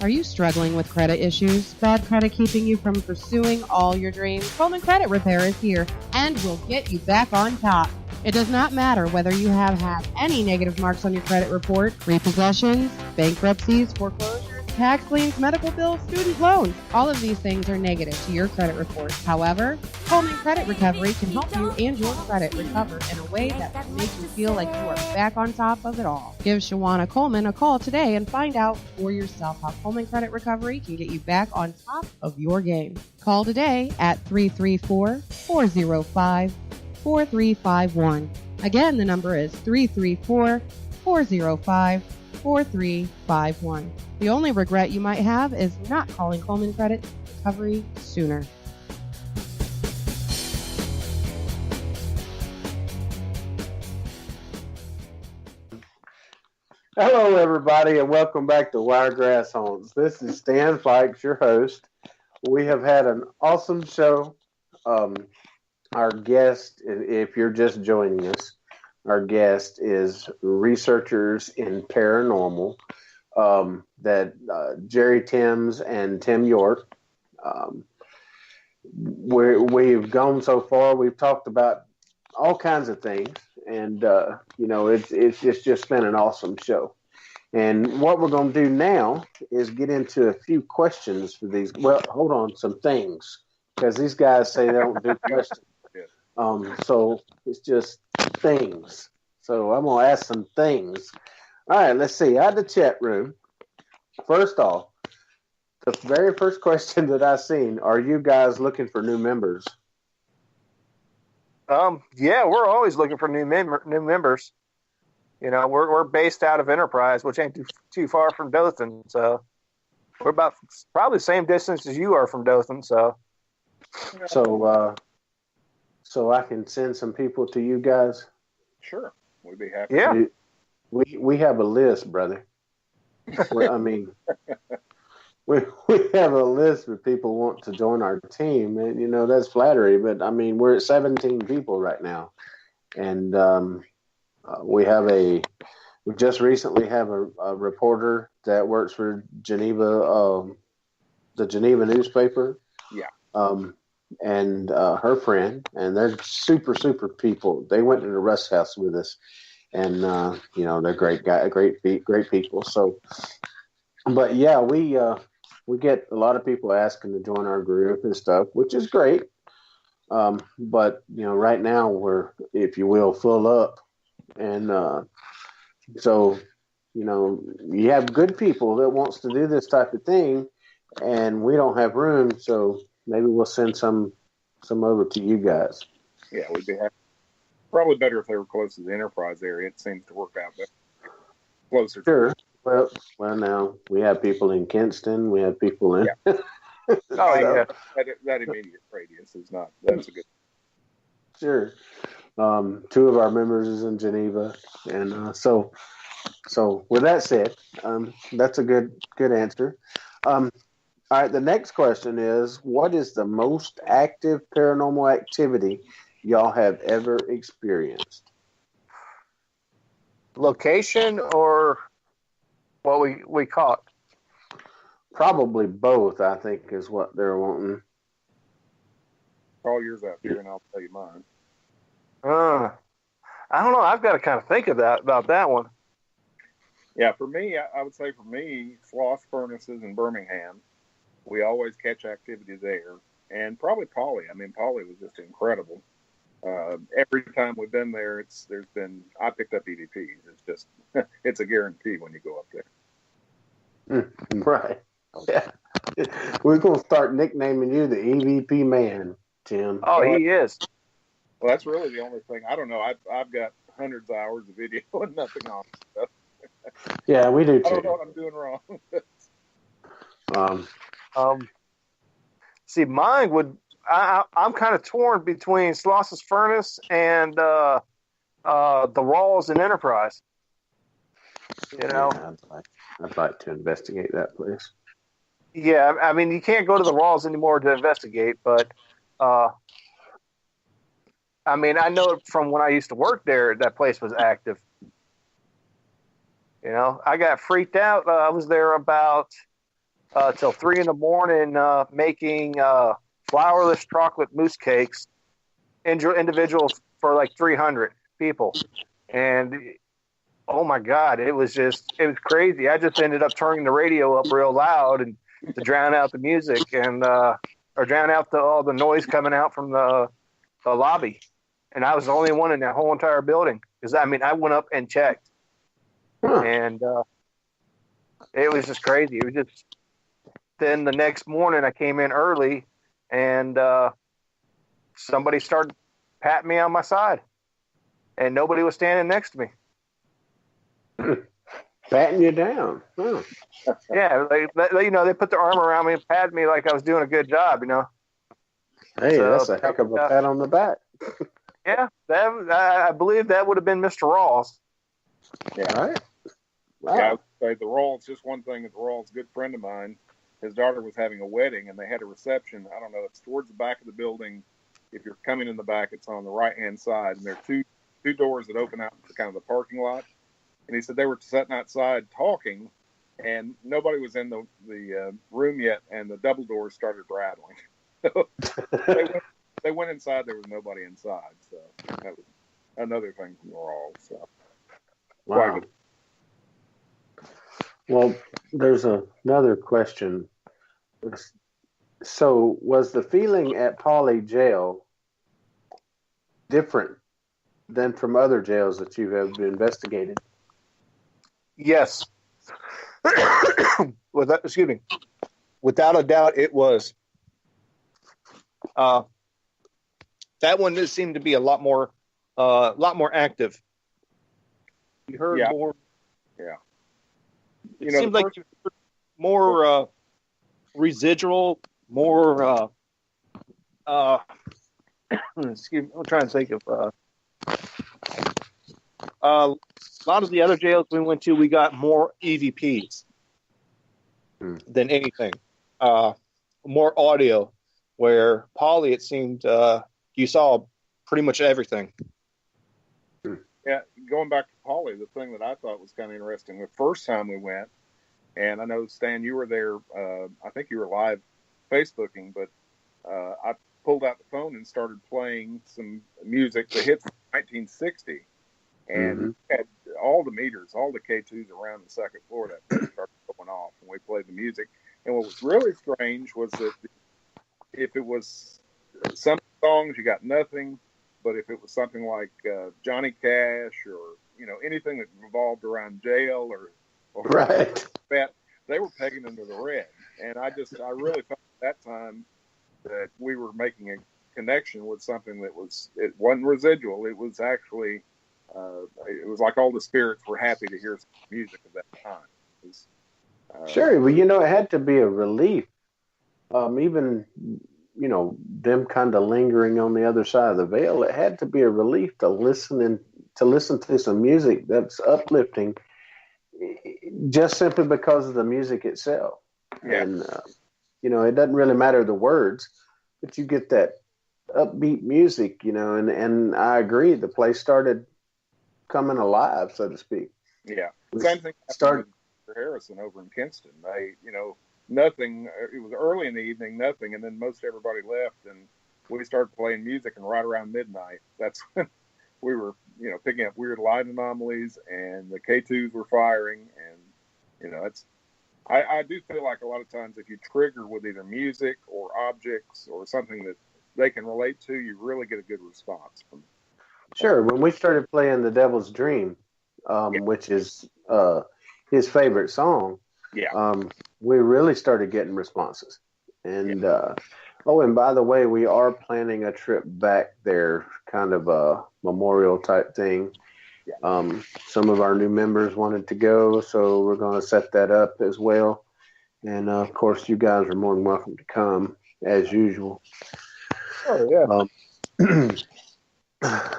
Are you struggling with credit issues? Bad credit keeping you from pursuing all your dreams? Coleman Credit Repair is here and will get you back on top. It does not matter whether you have had any negative marks on your credit report, repossessions, bankruptcies, foreclosures, tax liens, medical bills, student loans. All of these things are negative to your credit report. However, Coleman Credit Recovery can help you and your credit recover in a way that will make you feel like you are back on top of it all. Give Shawana Coleman a call today and find out for yourself how Coleman Credit Recovery can get you back on top of your game. Call today at 334-405-4351. Again, the number is 334-405-4351. The only regret you might have is not calling Coleman Credit Recovery sooner. Hello, everybody, and welcome back to Wiregrass Haunts. This is Stan Fikes, your host. We have had an awesome show. Our guest, if you're just joining us, our guest is researchers in paranormal. Jerry Timms and Tim York. Um, we've gone so far. We've talked about all kinds of things, and it's just been an awesome show. And what we're going to do now is get into a few questions for these. Well, hold on, some things, because these guys say they don't do questions. So it's just things. So I'm going to ask some things. All right, let's see. Out of the chat room, first off, the very first question that I seen: are you guys looking for new members? Yeah, we're always looking for new members. You know, we're based out of Enterprise, which ain't too far from Dothan. So we're about probably the same distance as you are from Dothan. So I can send some people to you guys. Sure, we'd be happy. Yeah, we have a list, brother. I mean, we have a list of people want to join our team, and you know that's flattery. But I mean, we're at 17 people right now, and we just recently have a reporter that works for Geneva, the Geneva newspaper. Yeah. And her friend, and they're super people. They went to the rest house with us, and they're great people. So, but yeah, we get a lot of people asking to join our group and stuff, which is great. But right now we're, if you will, full up, and so you have good people that wants to do this type of thing, and we don't have room, so maybe we'll send some over to you guys. Yeah, we'd be happy. Probably better if they were close to the Enterprise area. It seems to work out better. Closer. Sure. Well, now we have people in Kinston. We have people in. Yeah. Yeah. That immediate radius is not. That's a good. Sure. 2 of our members is in Geneva, and so with that said, that's a good answer. All right, the next question is, what is the most active paranormal activity y'all have ever experienced? location or what we caught? Probably both, I think, is what they're wanting. Call yours out here, and I'll tell you mine. I don't know. I've got to kind of think about that one. Yeah, for me, I would say Sloss Furnaces in Birmingham. We always catch activity there. And probably Polly. I mean, Polly was just incredible. Every time we've been there, I picked up EVPs. It's just, it's a guarantee when you go up there. Right. Yeah. We're going to start nicknaming you the EVP man, Tim. Oh, he is. Well, that's really the only thing. I don't know. I've got hundreds of hours of video and nothing on stuff. Yeah, we do too. I don't know what I'm doing wrong. See, mine would. I'm kind of torn between Sloss's Furnace and the Rawls in Enterprise. Yeah, I'd like to investigate that place. Yeah, I mean, you can't go to the Rawls anymore to investigate, but I mean, I know from when I used to work there, that place was active. I got freaked out. I was there about till 3 a.m. Making flourless chocolate mousse cakes, individuals for like 300 people. And oh my God, it was crazy. I just ended up turning the radio up real loud and to drown out the music and or drown out all the noise coming out from the lobby. And I was the only one in that whole entire building. Because I went up and checked. And it was just crazy. It was just. Then the next morning I came in early, and somebody started patting me on my side, and nobody was standing next to me. Patting you down. Huh. Yeah, they put their arm around me and patted me like I was doing a good job. Hey, so, that's a heck of a pat on the back. Yeah, I believe that would have been Mr. Rawls. Yeah, right. Wow. Yeah, I would say the Rawls, just one thing at the Rawls, a good friend of mine, his daughter was having a wedding and they had a reception. I don't know, it's towards the back of the building. If you're coming in the back, it's on the right-hand side, and there are two doors that open out to kind of the parking lot. And he said they were sitting outside talking, and nobody was in the room yet, and the double doors started rattling. So they went inside. There was nobody inside. So that was another thing from the Rawls. So. Wow. Well, there's another question. So, was the feeling at Pauley Jail different than from other jails that you have investigated? Yes. Excuse me. Without a doubt, it was. That one did seem to be a lot more active. You heard more. Yeah. It seemed like more residual, more. Excuse me. I'm trying to think of. A lot of the other jails we went to, we got more EVPs than anything. More audio. Where Pauley, it seemed you saw pretty much everything. Yeah, going back to Pauley, the thing that I thought was kind of interesting, the first time we went, and I know, Stan, you were there, I think you were live Facebooking, but I pulled out the phone and started playing some music, the hits from 1960, and had all the meters, all the K2s around the second floor, that place started going off, and we played the music. And what was really strange was that if it was some songs, you got nothing. But if it was something like Johnny Cash or, anything that revolved around jail or right, that, they were pegging them to the red. And I really felt at that time that we were making a connection with something that it wasn't residual. It was actually, it was like all the spirits were happy to hear some music at that time. It was, sure. Well, it had to be a relief. Even, them kind of lingering on the other side of the veil, it had to be a relief to listen to some music that's uplifting, just simply because of the music itself. Yeah. And, it doesn't really matter the words, but you get that upbeat music, and I agree, the place started coming alive, so to speak. Yeah. Same thing started with Harrison over in Kinston. They, nothing. It was early in the evening, nothing, and then most everybody left, and we started playing music. And right around midnight, that's when we were, picking up weird light anomalies, and the K2s were firing, and it's. I do feel like a lot of times if you trigger with either music or objects or something that they can relate to, you really get a good response from. Sure. When we started playing "The Devil's Dream," which is his favorite song. Yeah. We really started getting responses. And, and by the way, we are planning a trip back there, kind of a memorial type thing. Yeah. Some of our new members wanted to go, so we're going to set that up as well. And, of course, you guys are more than welcome to come, as usual. Oh, yeah.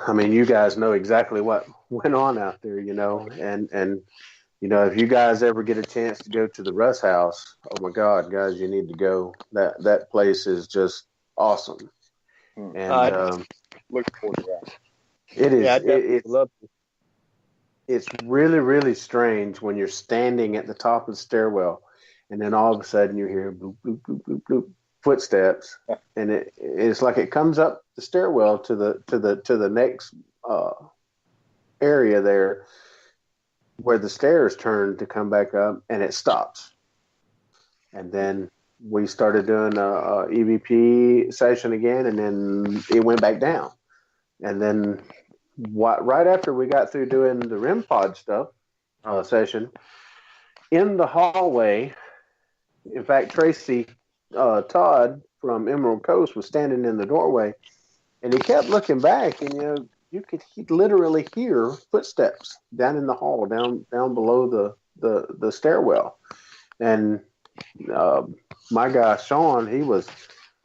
I mean, you guys know exactly what went on out there, and if you guys ever get a chance to go to the Russ House, oh my God, guys, you need to go. That place is just awesome. And look forward to that. It is. Yeah, it's really, really strange when you're standing at the top of the stairwell, and then all of a sudden you hear bloop, bloop, bloop, bloop, bloop, footsteps, and it's like it comes up the stairwell to the next area there, where the stairs turn to come back up, and it stops. And then we started doing a EVP session again, and then it went back down. And then right after we got through doing the REM pod stuff session, in the hallway, in fact, Tracy Todd from Emerald Coast was standing in the doorway, and he kept looking back, and he'd literally hear footsteps down in the hall, down below the stairwell. And my guy Sean, he was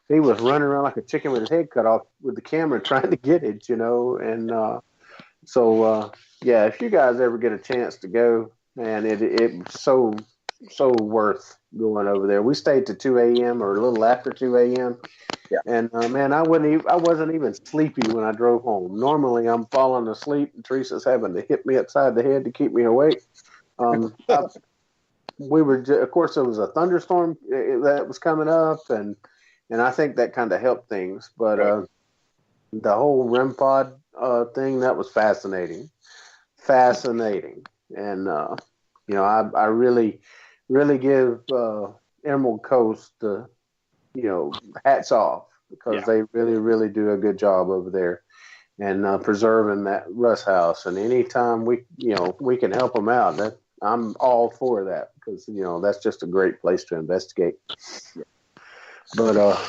running around like a chicken with his head cut off with the camera trying to get it, And so if you guys ever get a chance to go, and it's so worth going over there. We stayed to 2 a.m. or a little after 2 a.m. Yeah. And man, I wasn't even sleepy when I drove home. Normally, I'm falling asleep, and Teresa's having to hit me upside the head to keep me awake. Of course, there was a thunderstorm that was coming up, and I think that kind of helped things. But the whole REM pod thing, that was fascinating, and I really give Emerald Coast hats off, because they really do a good job over there, and preserving that Russ House. And anytime we can help them out, that I'm all for that, because that's just a great place to investigate. But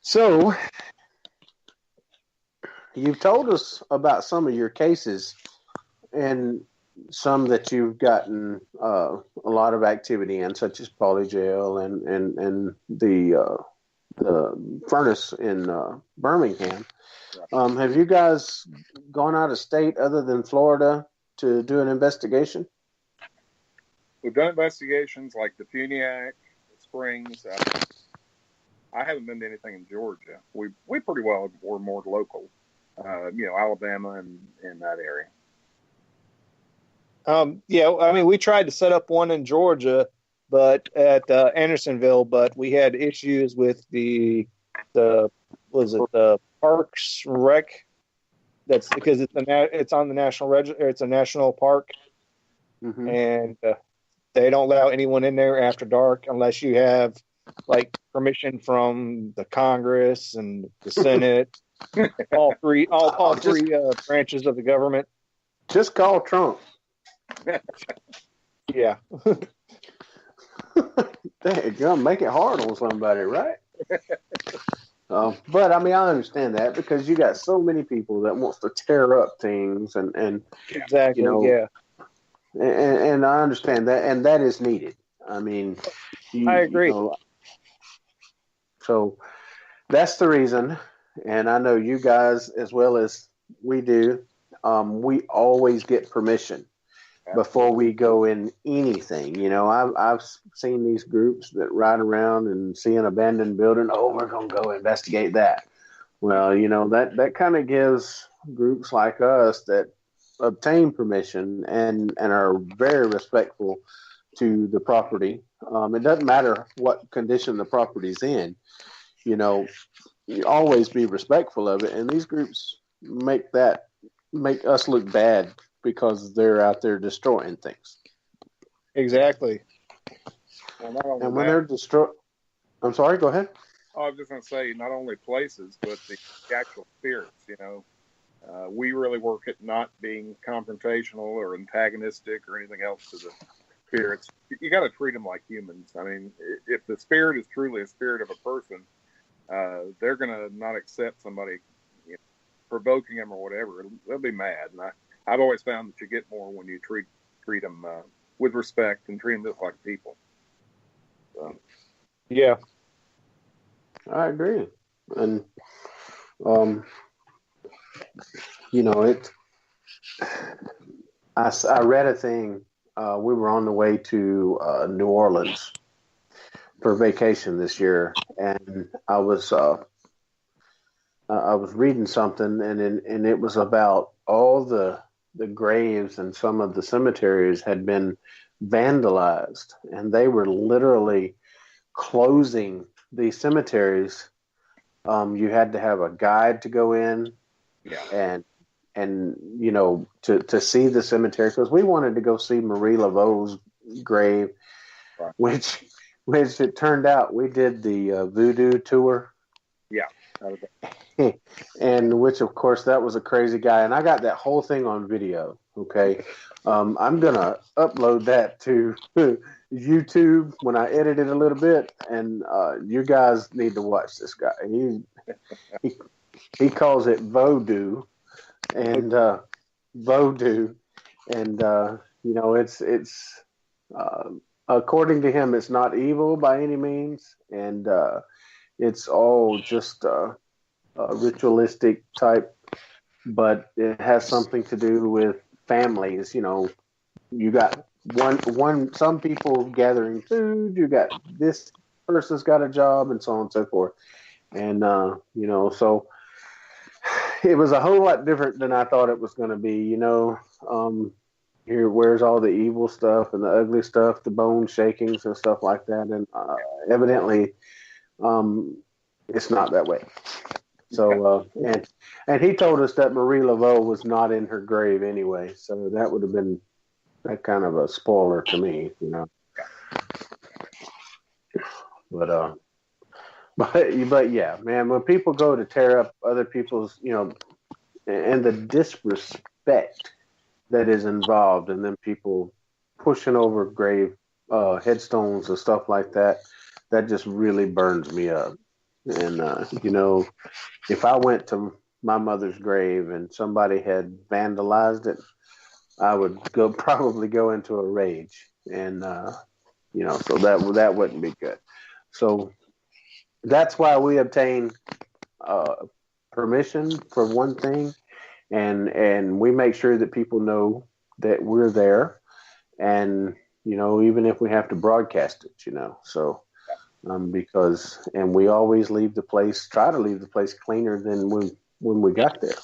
so you've told us about some of your cases, and some that you've gotten a lot of activity in, such as Poly Jail and the furnace in Birmingham. Have you guys gone out of state other than Florida to do an investigation? We've done investigations like the Puniac, Springs. I haven't been to anything in Georgia. We pretty well were more local, Alabama and in that area. We tried to set up one in Georgia, but at Andersonville, but we had issues with the Parks Rec. That's because it's on the national register. It's a national park, and they don't allow anyone in there after dark unless you have like permission from the Congress and the Senate, all three branches of the government. Just call Trump. Yeah. Dang, you're gonna make it hard on somebody, right? But I mean, I understand that, because you got so many people that wants to tear up things, and exactly, and I understand that, and that is needed. I mean, I agree. So that's the reason, and I know you guys as well as we do. We always get permission before we go in anything. I've seen these groups that ride around and see an abandoned building. Oh, we're going to go investigate that. Well, that kind of gives groups like us that obtain permission and are very respectful to the property. It doesn't matter what condition the property's in. You always be respectful of it. And these groups make us look bad, because they're out there destroying things. Exactly. Well, and when they're destroyed, I'm sorry, go ahead. I was just going to say, not only places, but the actual spirits. We really work at not being confrontational or antagonistic or anything else to the spirits. You got to treat them like humans. I mean, if the spirit is truly a spirit of a person, they're going to not accept somebody provoking them or whatever. They'll be mad. And I've always found that you get more when you treat them with respect and treat them just like people. So. Yeah, I agree. And I read a thing. We were on the way to New Orleans for vacation this year, and I was reading something, and it was about all the graves, and some of the cemeteries had been vandalized, and they were literally closing these cemeteries. You had to have a guide to go in, and to see the cemetery, because we wanted to go see Marie Laveau's grave, right. which it turned out we did the voodoo tour. Yeah. And which, of course, that was a crazy guy. And I got that whole thing on video. Okay. I'm going to upload that to YouTube when I edit it a little bit. And you guys need to watch this guy. He calls it voodoo. And it's according to him, it's not evil by any means. And it's all just ritualistic type, but it has something to do with families, you got some people gathering food, you got this person's got a job, and so on and so forth. And, so it was a whole lot different than I thought it was going to be, Here, where's all the evil stuff and the ugly stuff, the bone shakings and stuff like that. And evidently, it's not that way. So, and he told us that Marie Laveau was not in her grave anyway. So that would have been that kind of a spoiler to me, But yeah, man, when people go to tear up other people's, and the disrespect that is involved, and then people pushing over grave headstones and stuff like that, that just really burns me up. And if I went to my mother's grave and somebody had vandalized it, I would probably go into a rage, and so that wouldn't be good. So that's why we obtain permission for one thing, and we make sure that people know that we're there, and even if we have to broadcast it, so because we always try to leave the place cleaner than when we got there.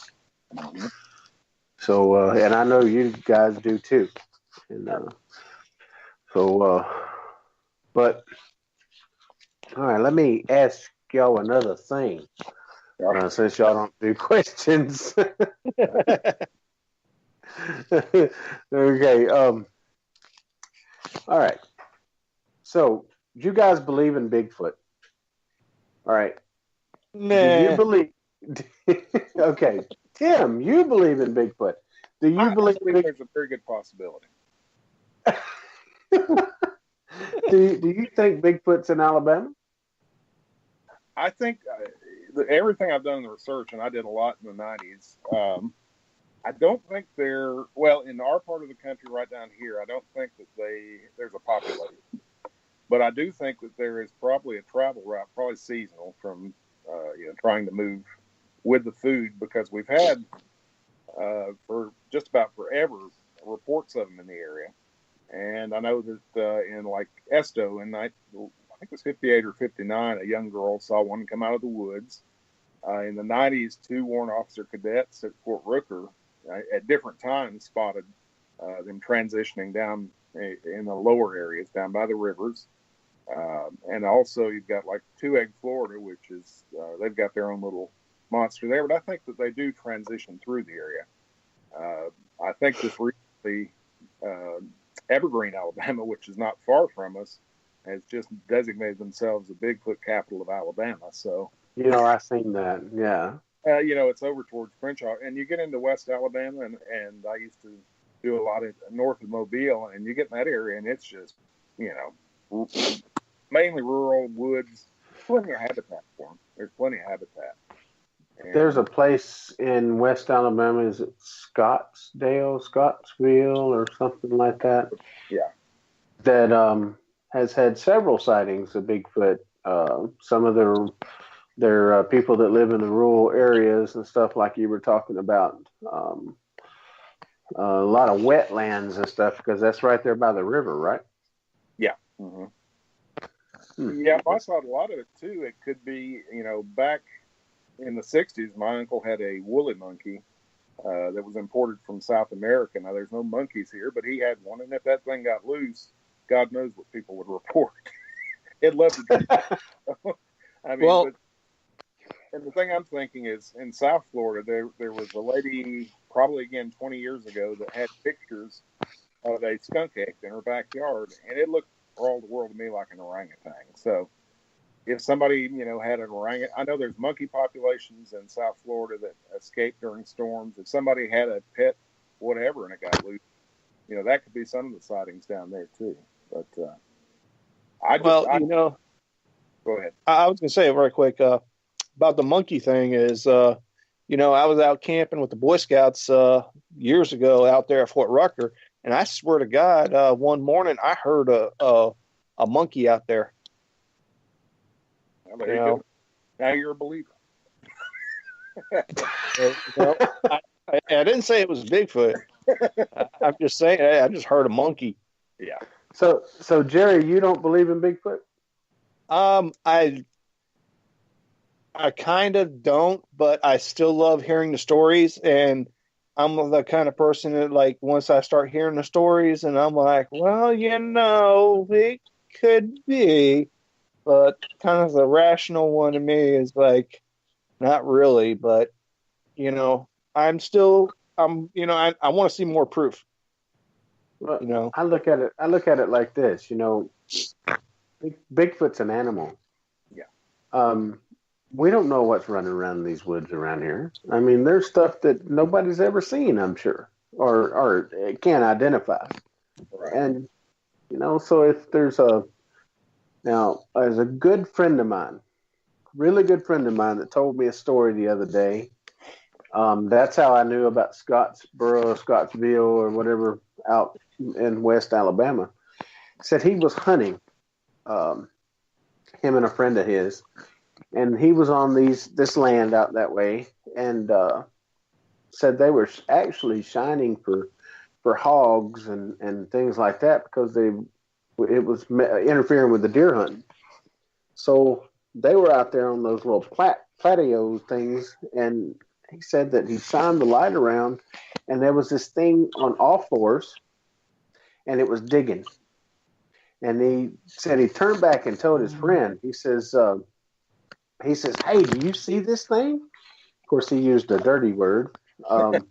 So and I know you guys do too, and but all right, let me ask y'all another thing. Since y'all don't do questions. Okay. All right. So, do you guys believe in Bigfoot? All right. Nah. Do you believe? Okay, Tim, you believe in Bigfoot. Do you believe there's a very good possibility. do you think Bigfoot's in Alabama? I think everything I've done in the research, and I did a lot in the 90s, I don't think in our part of the country right down here, I don't think that there's a population. But I do think that there is probably a travel route, probably seasonal, from trying to move with the food, because we've had for just about forever reports of them in the area. And I know that in like Esto, I think it was 58 or 59, a young girl saw one come out of the woods. In the 90s, 2 warrant officer cadets at Fort Rooker at different times spotted them transitioning down in the lower areas, down by the rivers. And also you've got like Two Egg, Florida, which is, they've got their own little monster there. But I think that they do transition through the area. I think just recently, Evergreen, Alabama, which is not far from us, has just designated themselves the Bigfoot capital of Alabama. So, I've seen that. Yeah. It's over towards Crenshaw, and you get into West Alabama, and I used to do a lot of north of Mobile, and you get in that area, and it's just, mainly rural woods. Plenty of habitat for them. There's plenty of habitat. And there's a place in West Alabama. Is it Scottsville, or something like that? Yeah. That has had several sightings of Bigfoot. Some of their people that live in the rural areas and stuff, like you were talking about. A lot of wetlands and stuff, because that's right there by the river, right? Yeah. Mm-hmm. Yeah, I saw a lot of it too. It could be, back in the 60s, my uncle had a woolly monkey that was imported from South America. Now, there's no monkeys here, but he had one, and if that thing got loose, God knows what people would report. It loved to and the thing I'm thinking is, in South Florida, there was a lady, probably again 20 years ago, that had pictures of a skunk ape in her backyard, and it looked for all the world to me like an orangutan. So if somebody, had an orangutan, I know there's monkey populations in South Florida that escape during storms. If somebody had a pet, whatever, and it got loose, that could be some of the sightings down there too. But go ahead. I was going to say very quick about the monkey thing is, I was out camping with the Boy Scouts years ago out there at Fort Rucker, and I swear to God, one morning I heard a monkey out there. Well, now you're a believer. I didn't say it was Bigfoot. I'm just saying. I just heard a monkey. Yeah. So Jerry, you don't believe in Bigfoot? I kind of don't, but I still love hearing the stories, and I'm the kind of person that, like, once I start hearing the stories, and I'm like, well, it could be, but kind of the rational one to me is like, not really, but I want to see more proof. Well, I look at it like this. Bigfoot's an animal. Yeah. We don't know what's running around in these woods around here. I mean, there's stuff that nobody's ever seen, I'm sure, or can't identify. Right. And so if there's as a good friend of mine, really good friend of mine, that told me a story the other day. That's how I knew about Scottsville, or whatever, out in West Alabama. Said he was hunting, him and a friend of his, and he was on this land out that way, and said they were actually shining for hogs and things like that, because it was interfering with the deer hunting. So they were out there on those little patio things, and he said that he shined the light around, and there was this thing on all fours, and it was digging. And he said he turned back and told his friend. He says, "Hey, do you see this thing?" Of course, he used a dirty word. And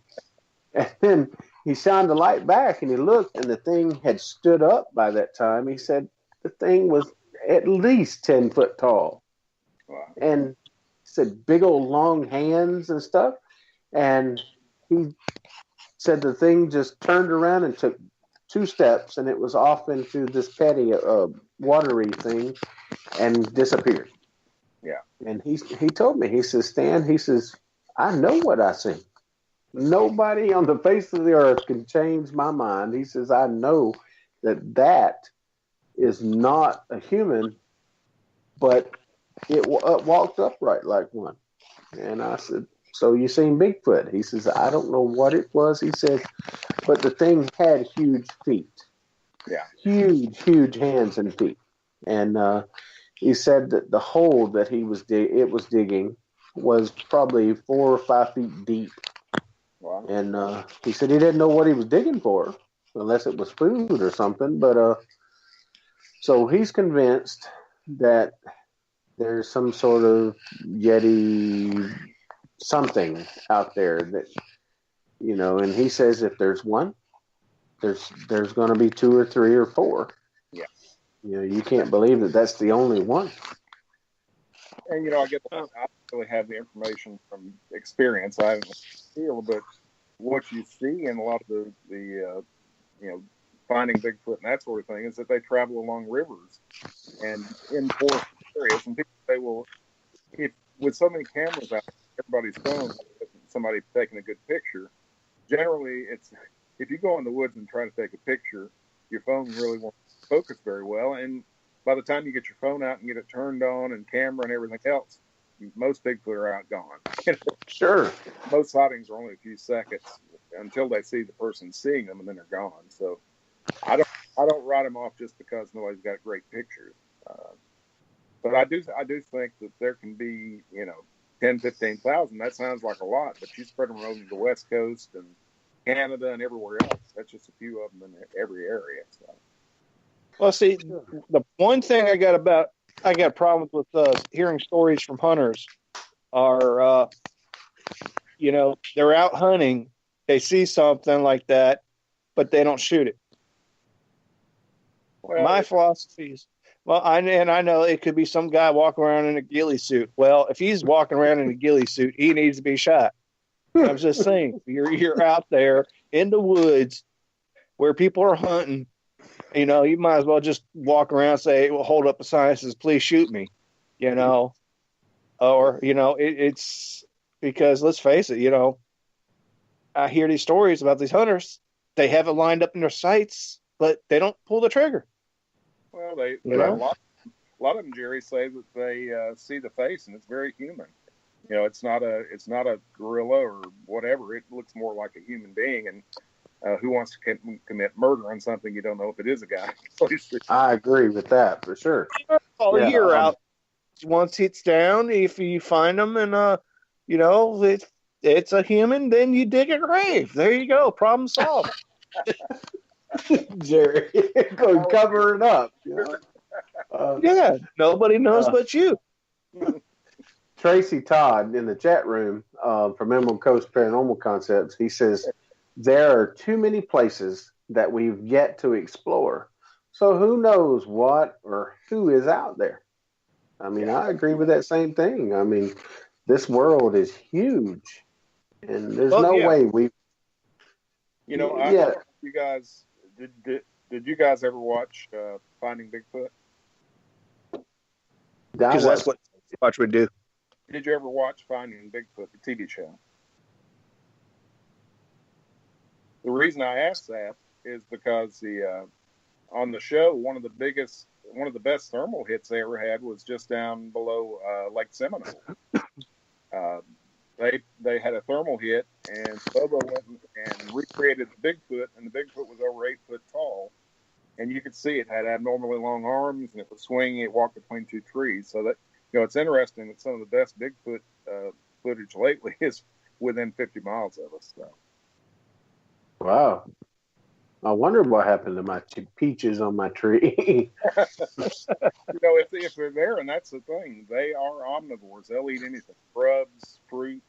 then he shined the light back, and he looked, and the thing had stood up by that time. He said the thing was at least 10 foot tall. Wow. And said big old long hands and stuff. And he said the thing just turned around and took 2 steps, and it was off into this patio watery thing and disappeared. Yeah. And he told me, he says, Stan, he says, I know what I see. Nobody on the face of the earth can change my mind. He says, I know that is not a human, but it walked upright like one. And I said, so you seen Bigfoot? He says, I don't know what it was. He said, but the thing had huge feet. Yeah. Huge hands and feet. And he said that the hole that it was digging was probably 4 or 5 feet deep. Wow. And he said he didn't know what he was digging for, unless it was food or something. But so he's convinced that there's some sort of Yeti something out there that, and he says if there's one, there's going to be 2 or 3 or 4. Yeah. You can't believe that that's the only one. And I really have the information from experience. I haven't feel, but what you see in a lot of the finding Bigfoot and that sort of thing is that they travel along rivers and in forest areas, and people say, well, if with so many cameras out, everybody's phone, somebody taking a good picture. Generally, it's if you go in the woods and try to take a picture, your phone really won't focus very well, and by the time you get your phone out and get it turned on and camera and everything else, most Bigfoot are out gone. Sure. Most sightings are only a few seconds until they see the person seeing them, and then they're gone. So I don't write them off just because nobody's got great pictures. But I do think that there can be 10, 15,000. That sounds like a lot, but you spread them over the West Coast and Canada and everywhere else. That's just a few of them in every area. So. Well, see, the one thing I got problems with hearing stories from hunters are, they're out hunting, they see something like that, but they don't shoot it. Well, my philosophy is, I know it could be some guy walking around in a ghillie suit. Well, if he's walking around in a ghillie suit, he needs to be shot. I'm just saying, you're out there in the woods where people are hunting. You might as well just walk around and say, well, hold up a sign that says, please shoot me, or, it's because let's face it, I hear these stories about these hunters. They have it lined up in their sights, but they don't pull the trigger. Well, they a lot of them, Jerry, say that they see the face and it's very human. It's not a gorilla or whatever. It looks more like a human being. And who wants to commit murder on something you don't know if it is a guy? I agree with that for sure. All Yeah, year out. Once it's down, if you find them and it's a human, then you dig a grave. There you go. Problem solved. Jerry, go cover it up. Yeah, nobody knows but you. Tracy Todd in the chat room from Emerald Coast Paranormal Concepts, he says, there are too many places that we've yet to explore. So who knows what or who is out there? I mean, I agree with that same thing. I mean, this world is huge, and there's no way we. I don't know if you guys did you guys ever watch Finding Bigfoot? Because that's what watch would do. Did you ever watch Finding Bigfoot, the TV show? The reason I asked that is because on the show, one of the best thermal hits they ever had was just down below Lake Seminole. They had a thermal hit, and Bobo went and recreated the Bigfoot, and the Bigfoot was over 8 foot tall, and you could see it had abnormally long arms, and it was swinging. It walked between two trees. So that it's interesting that some of the best Bigfoot footage lately is within 50 miles of us. So. Wow. I wonder what happened to my peaches on my tree. If they're there, and that's the thing, they are omnivores. They'll eat anything, grubs, fruit.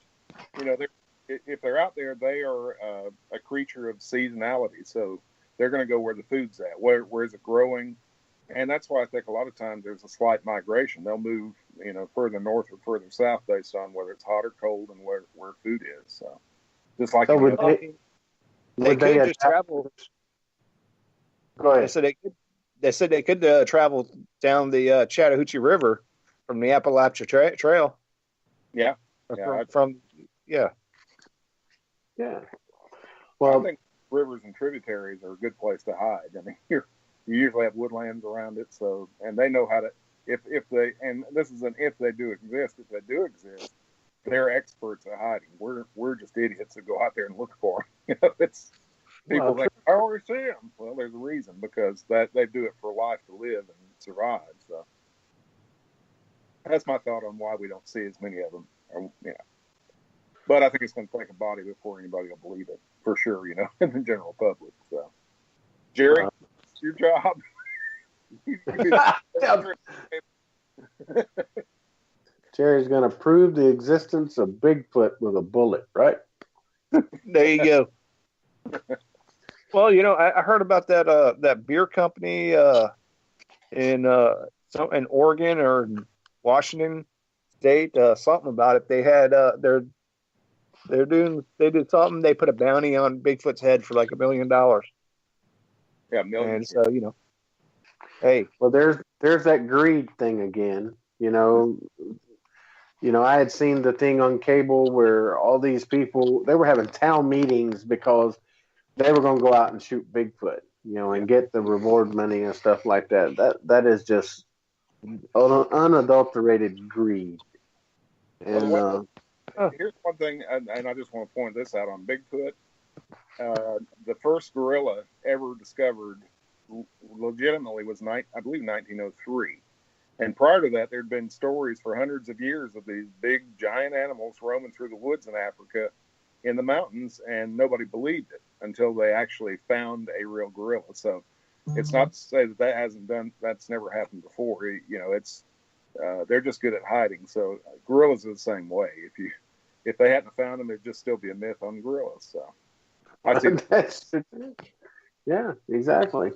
If they're out there, they are a creature of seasonality. So they're going to go where the food's at. Where is it growing? And that's why I think a lot of times there's a slight migration. They'll move, further north or further south based on whether it's hot or cold and where food is. So just like they could just travel. Go ahead. They said they could travel down the Chattahoochee River from the Appalachia Trail. Yeah. Yeah. Well, I think rivers and tributaries are a good place to hide. I mean, you usually have woodlands around it, so and they know how to. If they and this is an if they do exist. If they do exist, they're experts at hiding. We're just idiots that go out there and look for them. It's. People think, I already see them. Well, there's a reason, because they do it for life to live and survive. So that's my thought on why we don't see as many of them. But I think it's going to take a body before anybody will believe it, for sure, in the general public. So, Jerry, it's your job. Jerry's going to prove the existence of Bigfoot with a bullet, right? There you go. Well, I heard about that beer company in Oregon or Washington State, something about it. They had they did something. They put a bounty on Bigfoot's head for like $1 million. Yeah, million. And so hey, well, there's that greed thing again. I had seen the thing on cable where all these people, they were having town meetings because they were going to go out and shoot Bigfoot, and get the reward money and stuff like that. That is just unadulterated greed. And here's one thing, and I just want to point this out on Bigfoot. The first gorilla ever discovered legitimately was, I believe, 1903. And prior to that, there'd been stories for hundreds of years of these big, giant animals roaming through the woods in Africa, in the mountains, and nobody believed it until they actually found a real gorilla. So it's not to say that's never happened before. It's they're just good at hiding. So gorillas are the same way. If they hadn't found them, there'd just still be a myth on gorillas. So I think yeah, exactly.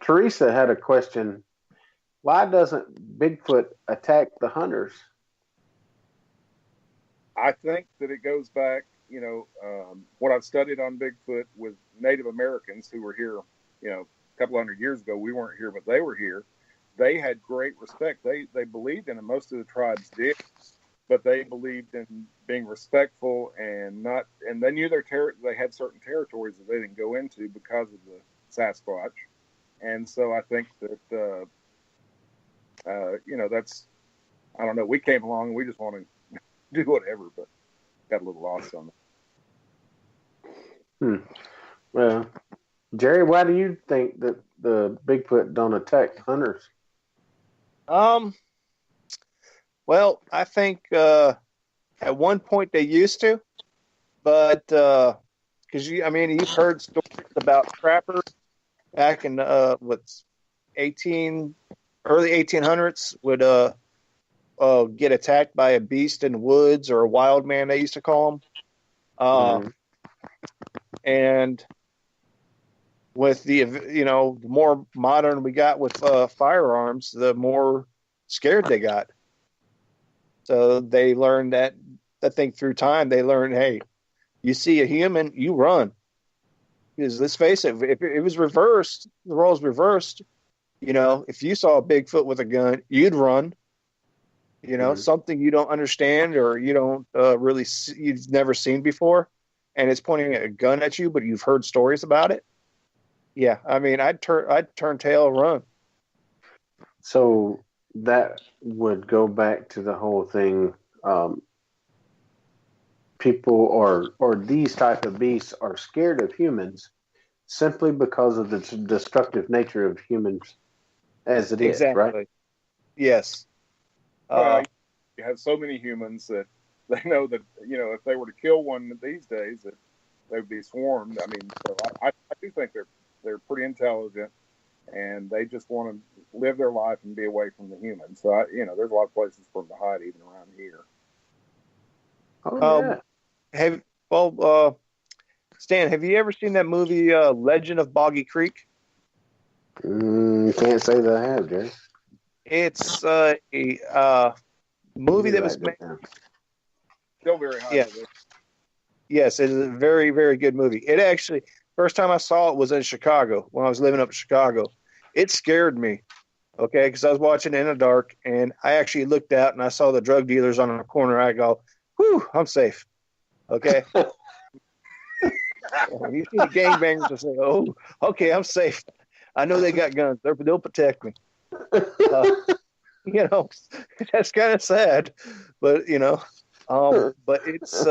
Teresa had a question. Why doesn't Bigfoot attack the hunters? I think that it goes back, what I've studied on Bigfoot with Native Americans who were here, a couple hundred years ago. We weren't here, but they were here. They had great respect. They believed in it. Most of the tribes did, but they believed in being respectful and they knew they had certain territories that they didn't go into because of the Sasquatch. And so I think that, that's, I don't know, we came along and we just want to do whatever, but got a little lost on it. Well, Jerry, why do you think that the Bigfoot don't attack hunters? Well, I think at one point they used to, but because you've heard stories about trappers back in what's early 1800s would get attacked by a beast in the woods, or a wild man, they used to call them. And with the the more modern we got with firearms, the more scared they got. So they learned that. I think through time they learned, hey, you see a human, you run. Because let's face it, if it was reversed, the roles reversed. If you saw a Bigfoot with a gun, you'd run. Something you don't understand, or you don't really see, you've never seen before, and it's pointing a gun at you, but you've heard stories about it. Yeah, I'd turn tail and run. So that would go back to the whole thing. People or these type of beasts are scared of humans simply because of the destructive nature of humans as it is, right? Yes. You have so many humans that they know that, if they were to kill one these days, that they would be swarmed. So I do think they're pretty intelligent, and they just want to live their life and be away from the humans. So there's a lot of places for them to hide, even around here. Oh, yeah. Stan, have you ever seen that movie Legend of Boggy Creek? Can't say that I have, Jerry. It's a movie that was made. Still very high. Yeah. Yes, it is a very, very good movie. It actually, first time I saw it was in Chicago, when I was living up in Chicago. It scared me, okay, because I was watching in the dark, and I actually looked out and I saw the drug dealers on the corner. I go, whew, I'm safe. Okay. You see the gangbangers and say, oh, okay, I'm safe. I know they got guns. They'll protect me. That's kind of sad, but but it's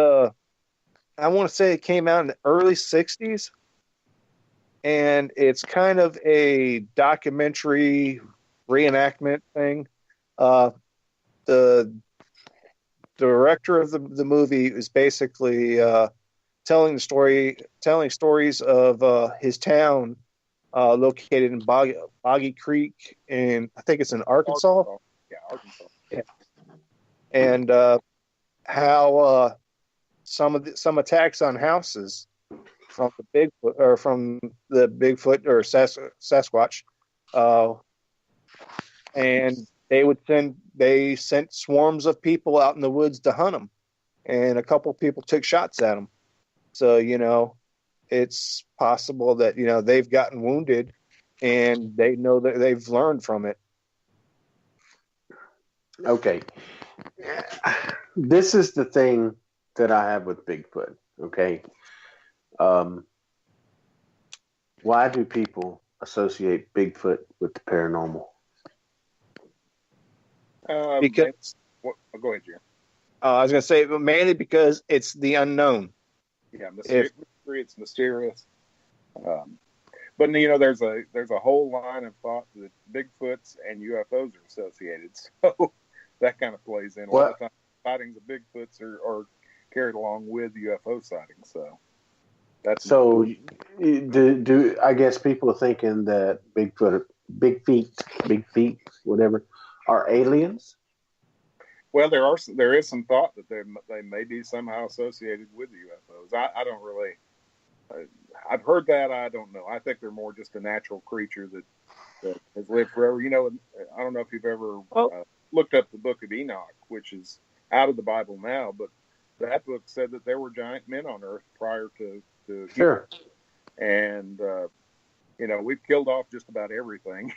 I want to say it came out in the early 60s, and it's kind of a documentary reenactment thing. The director of the movie is basically telling stories of his town located in Boggy Creek, and I think it's in Arkansas. Yeah, Arkansas. Yeah. And how some attacks on houses from the Bigfoot or Sasquatch, and they sent swarms of people out in the woods to hunt them, and a couple people took shots at them. So it's possible that they've gotten wounded, and they know that they've learned from it. Okay, this is the thing that I have with Bigfoot. Okay, why do people associate Bigfoot with the paranormal? Because go ahead, Jim. I was going to say mainly because it's the unknown. Yeah, it's mysterious. But there's a whole line of thought that Bigfoots and UFOs are associated. So that kind of plays in. A lot of times sightings of Bigfoots are carried along with UFO sightings. So that's do I guess people are thinking that big feet, whatever, are aliens? Well, there is some thought that they may be somehow associated with the UFOs. I don't really. I've heard that. I don't know. I think they're more just a natural creature that has lived forever. I don't know if you've ever looked up the Book of Enoch, which is out of the Bible now, but that book said that there were giant men on Earth prior to Sure. And we've killed off just about everything.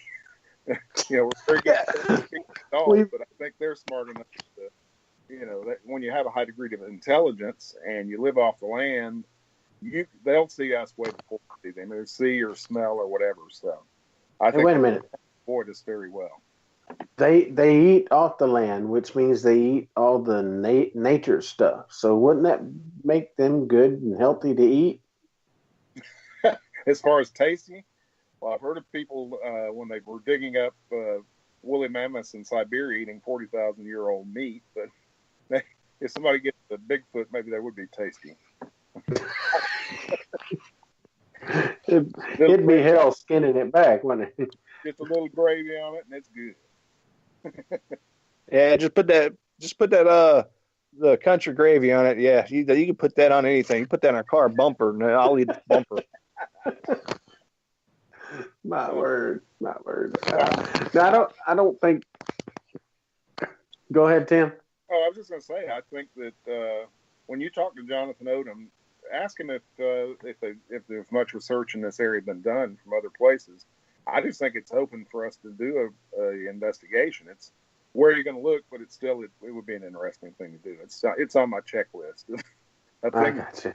We're very good dogs, but I think they're smart enough to, that when you have a high degree of intelligence and you live off the land, they'll see us way before we see them. They see or smell or whatever. So I think wait a minute. Avoid us very well. They eat off the land, which means they eat all the nature stuff. So wouldn't that make them good and healthy to eat? As far as tasty, well, I've heard of people when they were digging up woolly mammoths in Siberia eating 40,000-year-old meat. But if somebody gets a Bigfoot, maybe that would be tasty. It'd be hell skinning it back, wouldn't it? Just a little gravy on it, and it's good. Yeah, just put that the country gravy on it. Yeah, you can put that on anything. You put that on a car bumper, and I'll eat the bumper. My word. No, I don't think. Go ahead, Tim. Oh, I was just going to say, I think that when you talk to Jonathan Odom, ask him if there's much research in this area been done from other places. I just think it's open for us to do a investigation. It's where you're going to look, but it would be an interesting thing to do. It's on my checklist. I got you.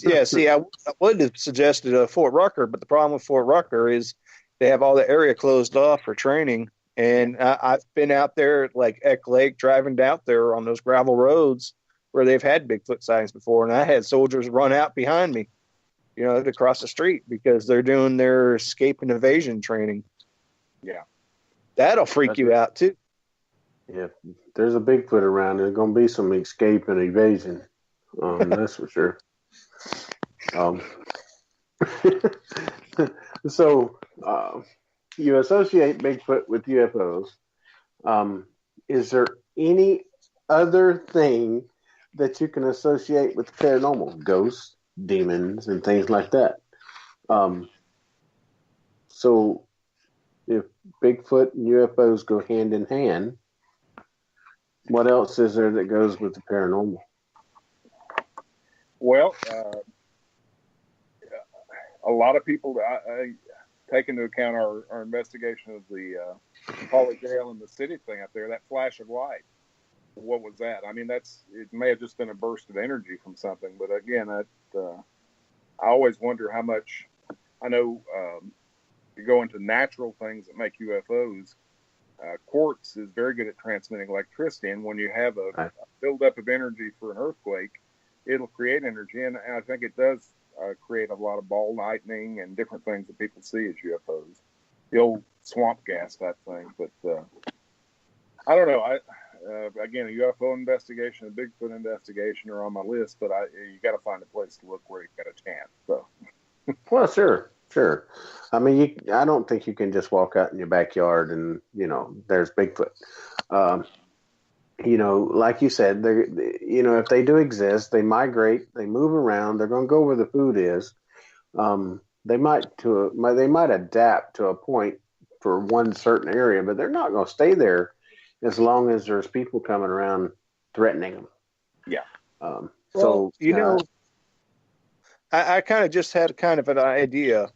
Yeah, see, I would have suggested Fort Rucker, but the problem with Fort Rucker is they have all the area closed off for training. And I've been out there at like Eck Lake, driving out there on those gravel roads where they've had Bigfoot sightings before. And I had soldiers run out behind me, to cross the street because they're doing their escape and evasion training. Yeah. That'll freak you out too. Yeah, if there's a Bigfoot around, there's going to be some escape and evasion. That's for sure. So you associate Bigfoot with UFOs. Is there any other thing that you can associate with the paranormal? Ghosts, demons, and things like that. So if Bigfoot and UFOs go hand in hand, what else is there that goes with the paranormal? Well, a lot of people, I take into account our investigation of the Polly Jail and the city thing up there, that flash of light. What was that? I mean, it may have just been a burst of energy from something, but again, I always wonder how much. I know you go into natural things that make UFOs. Quartz is very good at transmitting electricity, and when you have a buildup of energy for an earthquake, it'll create energy, and I think it does create a lot of ball lightning and different things that people see as UFOs. The old swamp gas type thing, but I don't know. Again, a UFO investigation, a Bigfoot investigation are on my list, but you got to find a place to look where you got a chance. So, well, sure. I mean, I don't think you can just walk out in your backyard and there's Bigfoot. Like you said, if they do exist, they migrate, they move around, they're going to go where the food is. They might adapt to a point for one certain area, but they're not going to stay there as long as there's people coming around threatening them. Yeah. I kind of just had kind of an idea,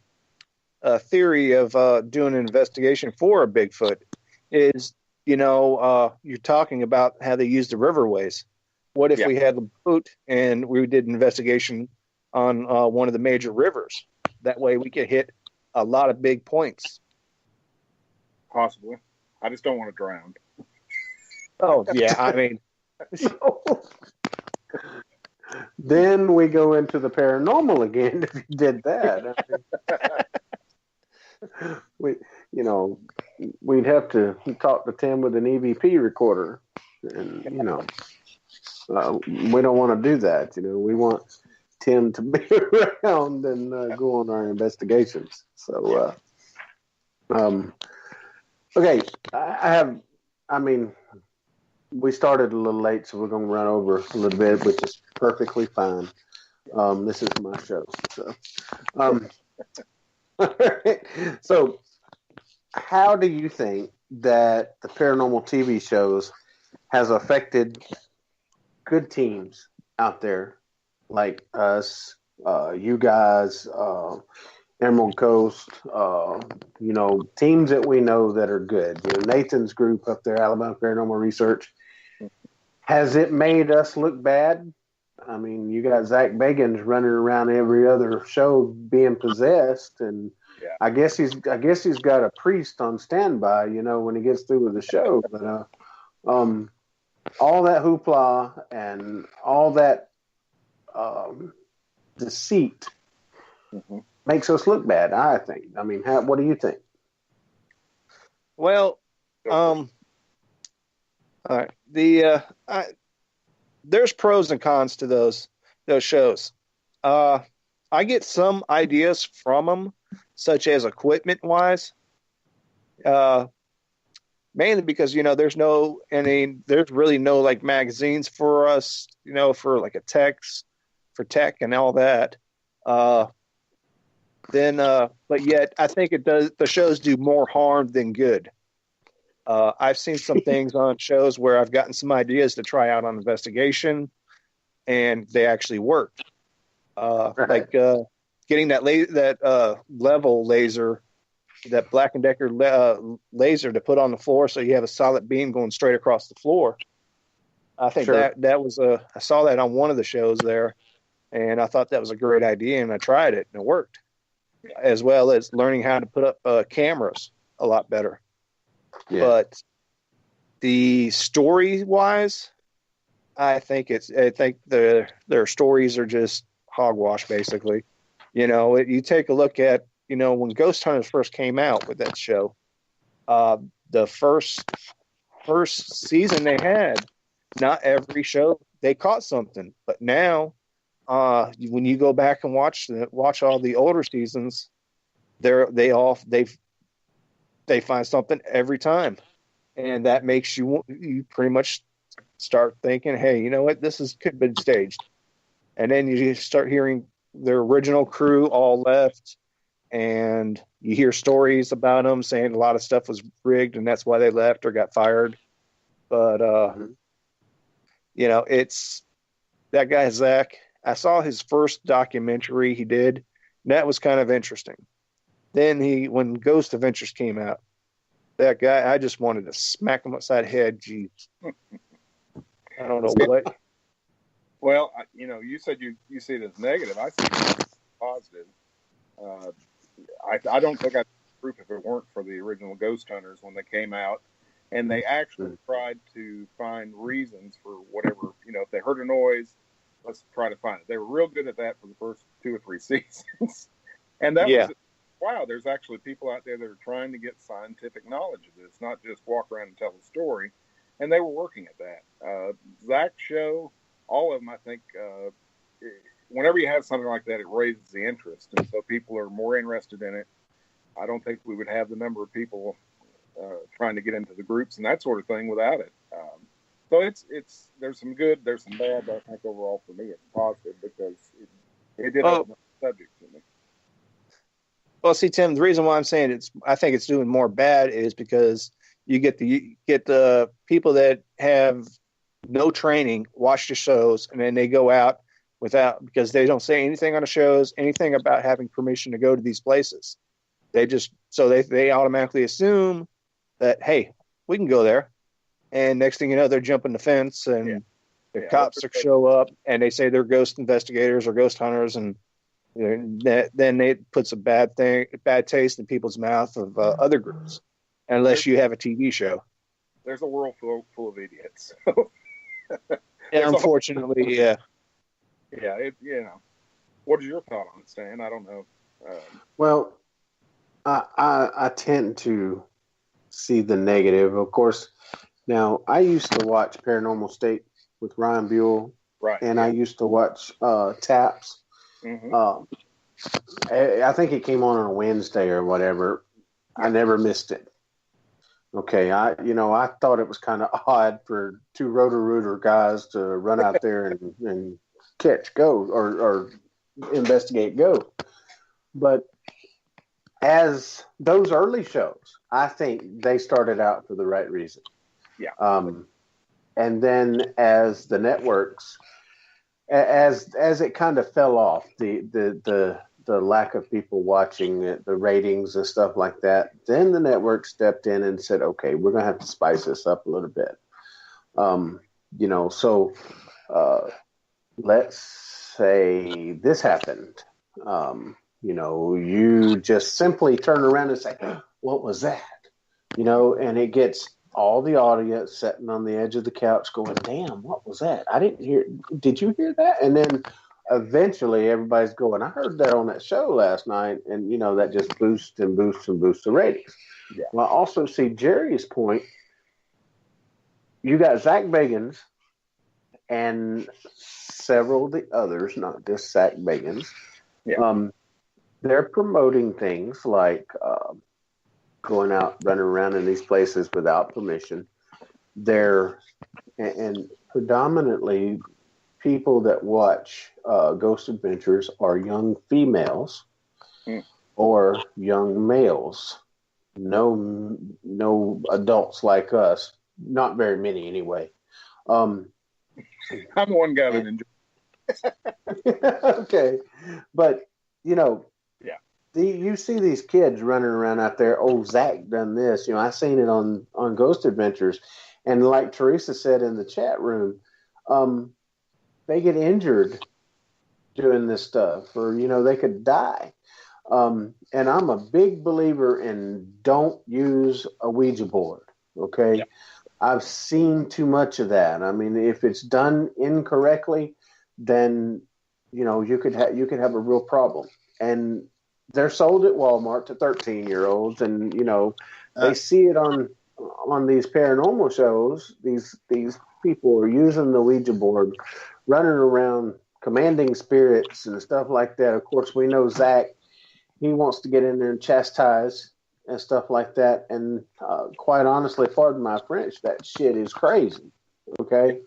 a theory of doing an investigation for a Bigfoot is, you're talking about how they use the riverways. What if we had a boat and we did an investigation on one of the major rivers? That way we could hit a lot of big points. Possibly. I just don't want to drown. Oh, yeah. I mean, then we go into the paranormal again if you did that. We'd have to talk to Tim with an EVP recorder, and we don't want to do that. We want Tim to be around and go on our investigations. So, okay, we started a little late, so we're going to run over a little bit, which is perfectly fine. This is my show. So, how do you think that the paranormal TV shows has affected good teams out there like us, you guys, Emerald Coast, teams that we know that are good? Nathan's group up there, Alabama Paranormal Research. Has it made us look bad? I mean, you got Zach Bagans running around every other show being possessed, and I guess he's got a priest on standby, when he gets through with the show. But all that hoopla and all that deceit makes us look bad, I think. I mean, what do you think? Well, all right. There's pros and cons to those shows. I get some ideas from them, such as equipment wise. Mainly because there's really no like magazines for us, for like for tech and all that. But yet I think the shows do more harm than good. I've seen some things on shows where I've gotten some ideas to try out on investigation, and they actually work. Right. Like getting that level laser, that Black & Decker laser to put on the floor, so you have a solid beam going straight across the floor. I think that was I saw that on one of the shows there, and I thought that was a great idea, and I tried it, and it worked. As well as learning how to put up cameras a lot better. Yeah. But the story wise, I think their stories are just hogwash, basically. You take a look at, when Ghost Hunters first came out with that show, the first season they had, not every show they caught something, but now when you go back and watch all the older seasons, they find something every time, and that makes you pretty much start thinking, hey, you know what, could have been staged. And then you start hearing the original crew all left, and you hear stories about them saying a lot of stuff was rigged and that's why they left or got fired. But it's that guy Zach. I saw his first documentary he did, and that was kind of interesting. Then when Ghost Adventures came out, that guy, I just wanted to smack him upside the head. Geez. I don't know what. Well, you said you see it as negative. I see it as positive. I don't think I'd proof if it weren't for the original Ghost Hunters when they came out, and they actually tried to find reasons for whatever, if they heard a noise, let's try to find it. They were real good at that for the first 2 or 3 seasons. And that was, wow, there's actually people out there that are trying to get scientific knowledge of this, not just walk around and tell a story. And they were working at that. Zach's show, all of them, I think, whenever you have something like that, it raises the interest. And so people are more interested in it. I don't think we would have the number of people trying to get into the groups and that sort of thing without it. So it's there's some good, there's some bad, but I think overall for me it's positive because it did open up the subject to me. Well, see, Tim, the reason why I'm saying I think it's doing more bad is because you get the people that have no training watch the shows, and then they go out because they don't say anything on the shows, anything about having permission to go to these places. They automatically assume that, hey, we can go there. And next thing you know, they're jumping the fence, and the cops show up, and they say they're ghost investigators or ghost hunters, and then it puts a bad taste in people's mouth of other groups, unless you have a TV show. There's a world full of idiots. Unfortunately, yeah. Yeah, What is your thought on it, Stan? I don't know. Well, I tend to see the negative. Of course, now I used to watch Paranormal State with Ryan Buell, right? And I used to watch Taps. Mm-hmm. I think it came on a Wednesday or whatever. I never missed it. Okay, I thought it was kind of odd for 2 Roto-Rooter guys to run out there and catch ghosts or investigate ghosts. But as those early shows, I think they started out for the right reason. Yeah. And then as the networks, as it kind of fell off, the lack of people watching it, the ratings and stuff like that, then the network stepped in and said, okay, we're going to have to spice this up a little bit. Let's say this happened. You just simply turn around and say, what was that? And it gets all the audience sitting on the edge of the couch going, damn, what was that? I didn't hear. Did you hear that? And then eventually everybody's going, I heard that on that show last night, and that just boosts and boosts and boosts the ratings. Yeah. Well, I also see Jerry's point. You got Zach Bagans and several of the others, not just Zach Bagans. Yeah. They're promoting things like going out, running around in these places without permission. And predominantly people that watch Ghost Adventures are young females or young males. No adults like us. Not very many, anyway. I'm one guy that enjoys. Okay, but yeah, you see these kids running around out there. Oh, Zach done this. I seen it on Ghost Adventures, and like Teresa said in the chat room, they get injured doing this stuff, or they could die. And I'm a big believer in don't use a Ouija board. Okay. Yeah. I've seen too much of that. I mean, if it's done incorrectly, then you could have a real problem. And they're sold at Walmart to 13-year-olds, and they see it on these paranormal shows. These people are using the Ouija board, running around, commanding spirits and stuff like that. Of course, we know Zach. He wants to get in there and chastise and stuff like that. And quite honestly, pardon my French, that shit is crazy. Okay,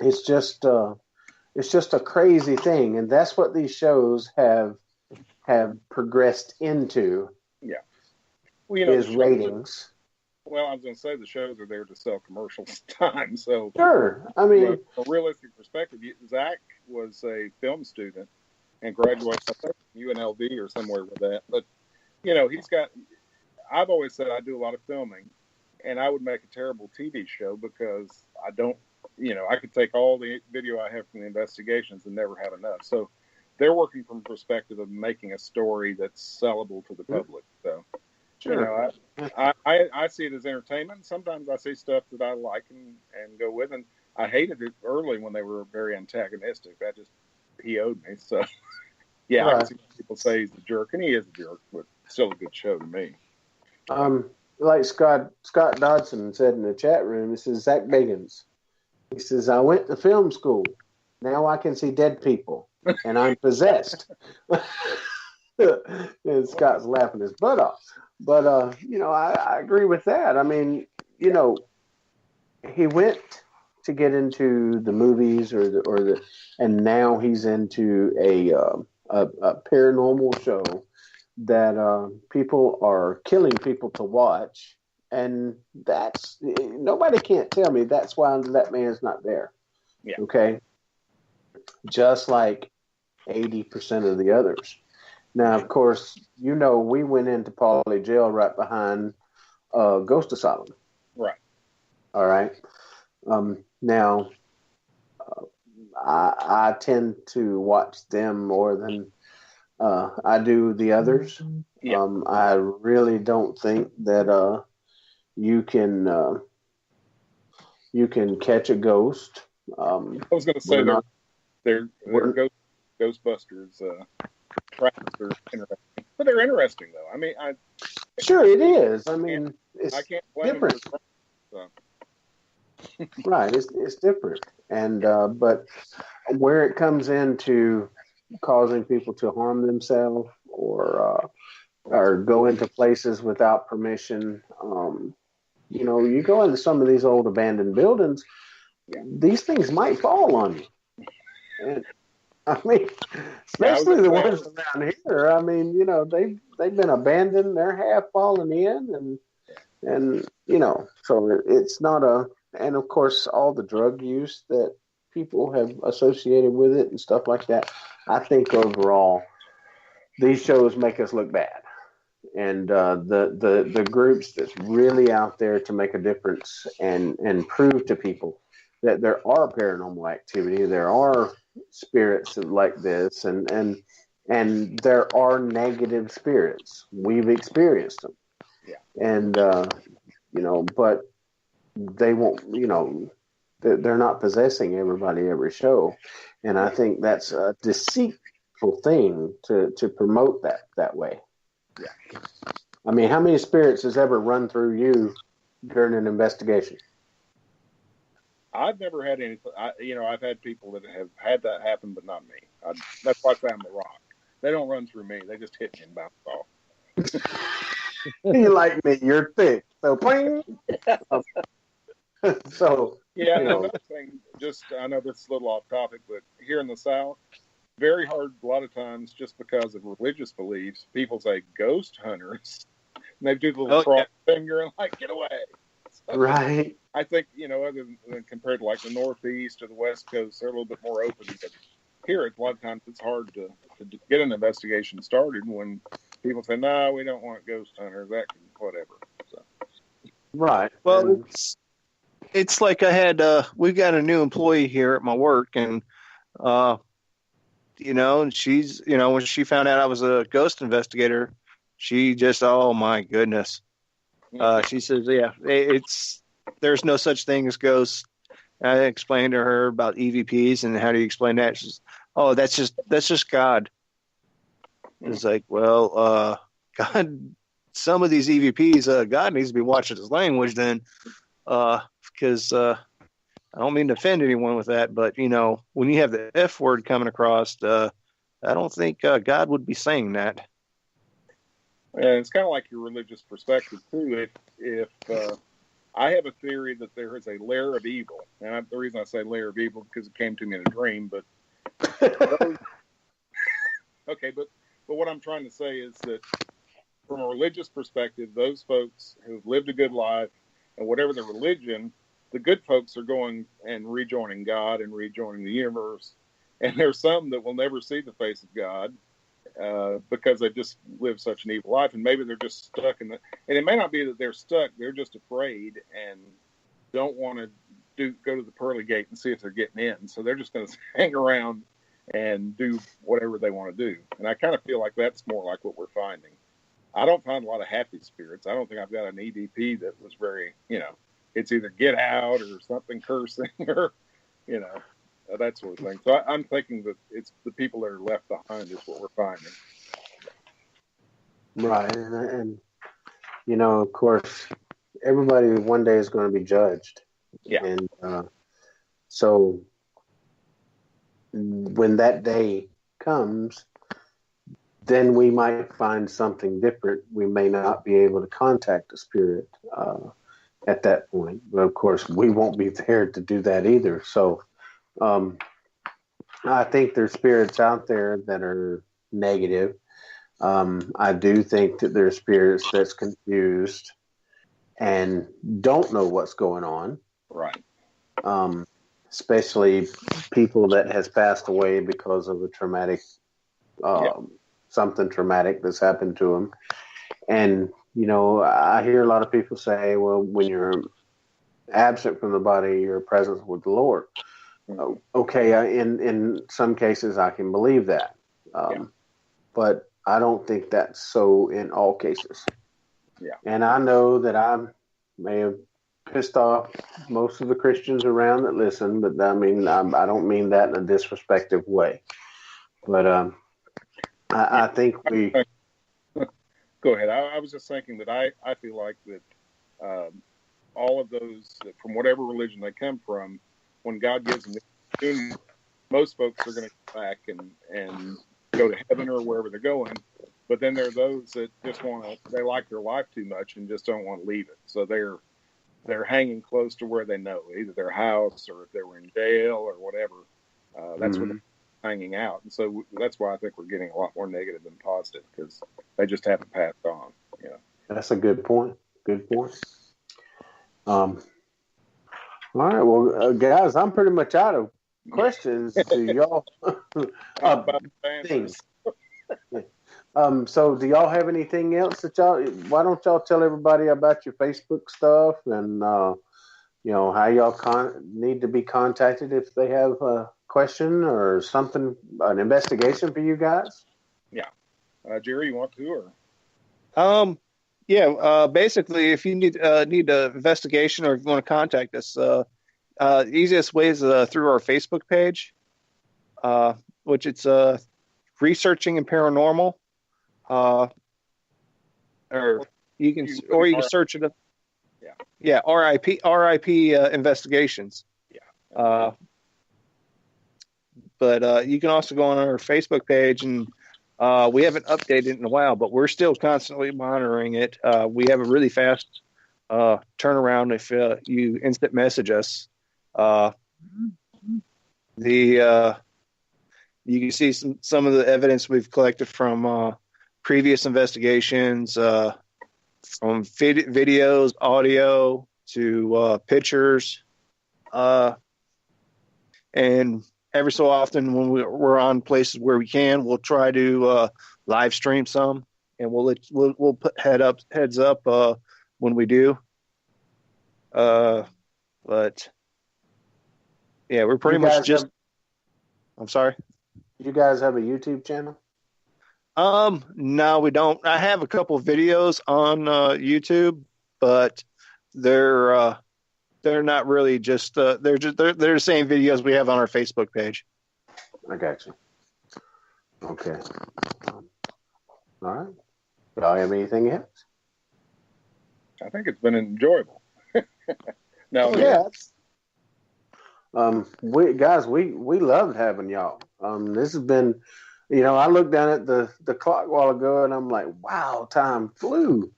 it's just a crazy thing, and that's what these shows have progressed into. Yeah, is ratings. Well, I was going to say the shows are there to sell commercials time. So sure, I mean, from a realistic perspective, Zach was a film student and graduated from UNLV or somewhere with that, but. He's got. I've always said I do a lot of filming, and I would make a terrible TV show because I don't. I could take all the video I have from the investigations and never have enough. So they're working from the perspective of making a story that's sellable to the public. So, sure. I see it as entertainment. Sometimes I see stuff that I like and go with, and I hated it early when they were very antagonistic. That just PO'd me. So. Yeah, right. I can see people say he's a jerk, and he is a jerk, but still a good show to me. Like Scott Dodson said in the chat room, this is Zach Bagans. He says, I went to film school. Now I can see dead people, and I'm possessed. And Scott's laughing his butt off. But, I agree with that. I mean, he went to get into the movies and now he's into a paranormal show that people are killing people to watch, and that's nobody can't tell me that's why that man's not there. Yeah. Okay. Just like 80% of the others. Now, of course, we went into Pauly jail right behind Ghost Asylum. Right. All right. Now. I tend to watch them more than I do the others. Yeah. I really don't think that you can catch a ghost. I was going to say they're Ghostbusters traps are interesting, but they're interesting though. I mean, sure it is. I mean, it's different. Right, it's different, and but where it comes into causing people to harm themselves or go into places without permission, you go into some of these old abandoned buildings, these things might fall on you. And, I mean, especially the ones around here. I mean, they've been abandoned; they're half falling in, and so it's not a. And of course, all the drug use that people have associated with it and stuff like that. I think overall, these shows make us look bad. And the groups that's really out there to make a difference and prove to people that there are paranormal activity, there are spirits like this, and there are negative spirits. We've experienced them. Yeah. And but they won't, they're not possessing everybody every show, and I think that's a deceitful thing to promote that way. Yeah. I mean, how many spirits has ever run through you during an investigation? I've never had anything. I've had people that have had that happen, but not me. That's why I say I'm the rock. They don't run through me. They just hit me and bounce off. You like me, you're thick. So, pling. So, yeah, another thing, I know this is a little off topic, but here in the South, very hard a lot of times just because of religious beliefs, people say ghost hunters, and they do the little cross finger and like, get away. So, right. I think, other than compared to like the Northeast or the West Coast, they're a little bit more open. But here, a lot of times it's hard to get an investigation started when people say, no, we don't want ghost hunters, that can, whatever. So. Right. Well, it's like I had, we've got a new employee here at my work, and, and she's, when she found out I was a ghost investigator, she just, oh my goodness. She says, yeah, there's no such thing as ghosts. I explained to her about EVPs and how do you explain that? She says, oh, that's just God. It's like, well, God, some of these EVPs, God needs to be watching his language then, because I don't mean to offend anyone with that, but when you have the F word coming across, I don't think God would be saying that. And it's kind of like your religious perspective too. If I have a theory that there is a layer of evil, and the reason I say layer of evil because it came to me in a dream. But okay, but what I'm trying to say is that from a religious perspective, those folks who've lived a good life and whatever their religion, the good folks are going and rejoining God and rejoining the universe. And there's some that will never see the face of God. Because they just live such an evil life, and maybe they're just stuck in and it may not be that they're stuck, they're just afraid and don't want to go to the pearly gate and see if they're getting in, so they're just going to hang around and do whatever they want to do. And I kind of feel like that's more like what we're finding. I don't find a lot of happy spirits. I don't think I've got an EVP that was very, it's either get out or something cursing or, that sort of thing. So I'm thinking that it's the people that are left behind is what we're finding. Right. And of course, everybody one day is going to be judged. Yeah. And so when that day comes, then we might find something different. We may not be able to contact the spirit at that point. But of course, we won't be there to do that either. So I think there's spirits out there that are negative. I do think that there's spirits that's confused and don't know what's going on. Right. Especially people that has passed away because of a traumatic, something traumatic that's happened to them. And, I hear a lot of people say, well, when you're absent from the body, you're present with the Lord. Okay, in some cases I can believe that, but I don't think that's so in all cases. Yeah, and I know that I may have pissed off most of the Christians around that listen, but I mean I don't mean that in a disrespectful way. But I think we. Go ahead. I was just thinking that I feel like that all of those from whatever religion they come from, when God gives them the opportunity, most folks are going to go back and go to heaven or wherever they're going. But then there are those that just they like their life too much and just don't want to leave it. So they're hanging close to where they know, either their house or if they were in jail or whatever. That's where they're hanging out. And so that's why I think we're getting a lot more negative than positive, because they just haven't passed on. That's a good point. All right, well, guys, I'm pretty much out of questions to y'all. Things. So do y'all have anything else that why don't y'all tell everybody about your Facebook stuff and, how y'all need to be contacted if they have a question or something, an investigation for you guys? Yeah. Jerry, you want to, or? Basically, if you need an investigation or if you want to contact us, easiest way is through our Facebook page, which it's Researching in Paranormal. Or you can search it. Yeah, RIP Investigations. Yeah. But you can also go on our Facebook page, and we haven't updated it in a while, but we're still constantly monitoring it. We have a really fast turnaround if you instant message us. You can see some of the evidence we've collected from previous investigations, from videos, audio to pictures, and every so often when we're on places where we can, we'll try to live stream some, and we'll put heads up when we do. But yeah, we're pretty much just. I'm sorry. You guys have a YouTube channel? No, we don't. I have a couple of videos on YouTube, but they're not really just they're the same videos we have on our Facebook page. I got you. Okay. All right. Y'all have anything else? I think it's been enjoyable. No, yeah. We loved having y'all. This has been, I looked down at the clock a while ago and I'm like, wow, time flew.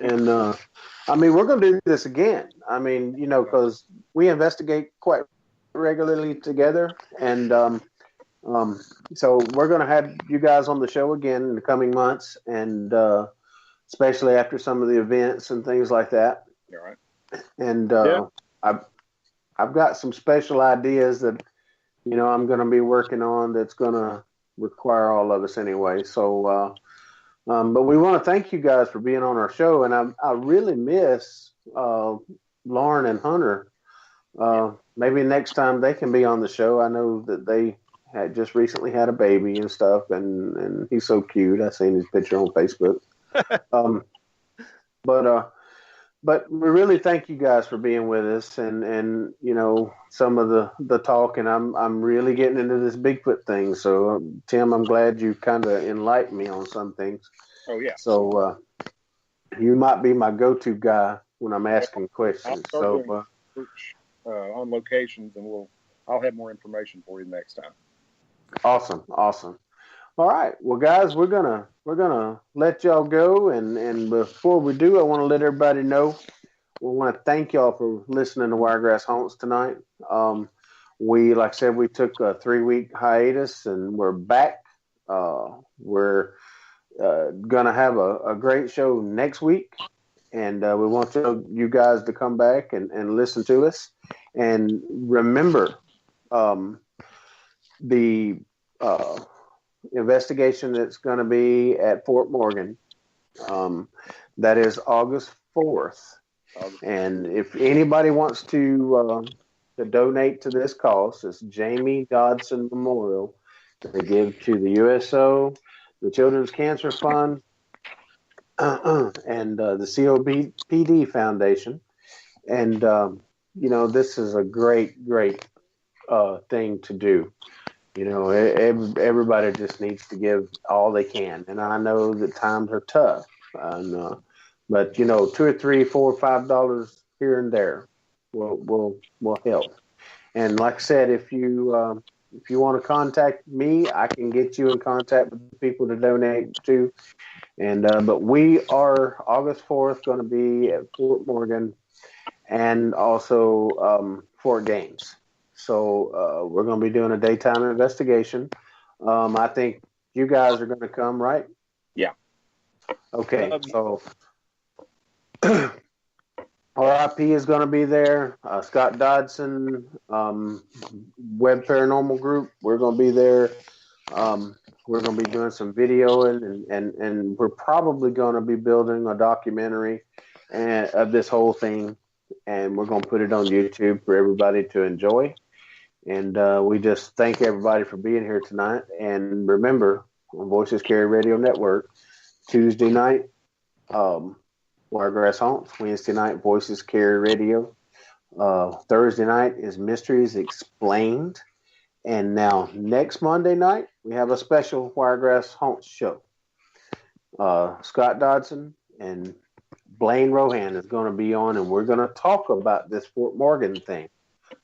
And we're going to do this again. Because we investigate quite regularly together, and so we're going to have you guys on the show again in the coming months, and especially after some of the events and things like that. All right. And I've got some special ideas that I'm going to be working on that's going to require all of us anyway. So, but we want to thank you guys for being on our show, and I really miss Lauren and Hunter. Maybe next time they can be on the show. I know that they had just recently had a baby and stuff, and he's so cute. I seen his picture on Facebook. But we really thank you guys for being with us, and some of the talk, and I'm really getting into this Bigfoot thing. So Tim, I'm glad you kind of enlightened me on some things. Oh yeah. So you might be my go-to guy when I'm asking questions. I'll start doing research on locations, and I'll have more information for you next time. Awesome. All right. Well, guys, we're gonna let y'all go, and before we do, I want to let everybody know we want to thank y'all for listening to Wiregrass Haunts tonight. Like I said, we took a 3-week hiatus, and we're back. We're gonna have a great show next week, and we want you guys to come back and listen to us. And remember, the investigation that's going to be at Fort Morgan. That is August 4th. And if anybody wants to donate to this cause, it's Jamie Dodson Memorial. They give to the USO, the Children's Cancer Fund, and the COPD Foundation. And, this is a great thing to do. Everybody just needs to give all they can, and I know that times are tough. But $2 or $3, $4 or $5 here and there will help. And like I said, if you want to contact me, I can get you in contact with the people to donate to. And but we are August 4th going to be at Fort Morgan and also Fort Gaines. So we're going to be doing a daytime investigation. I think you guys are going to come, right? Yeah. Okay. So RIP is going to be there. Scott Dodson, Web Paranormal Group, we're going to be there. We're going to be doing some videoing, and we're probably going to be building a documentary of this whole thing, and we're going to put it on YouTube for everybody to enjoy. And we just thank everybody for being here tonight. And remember, on Voices Carry Radio Network, Tuesday night, Wiregrass Haunts, Wednesday night, Voices Carry Radio. Thursday night is Mysteries Explained. And now next Monday night, we have a special Wiregrass Haunts show. Scott Dodson and Blaine Rohan is going to be on, and we're going to talk about this Fort Morgan thing.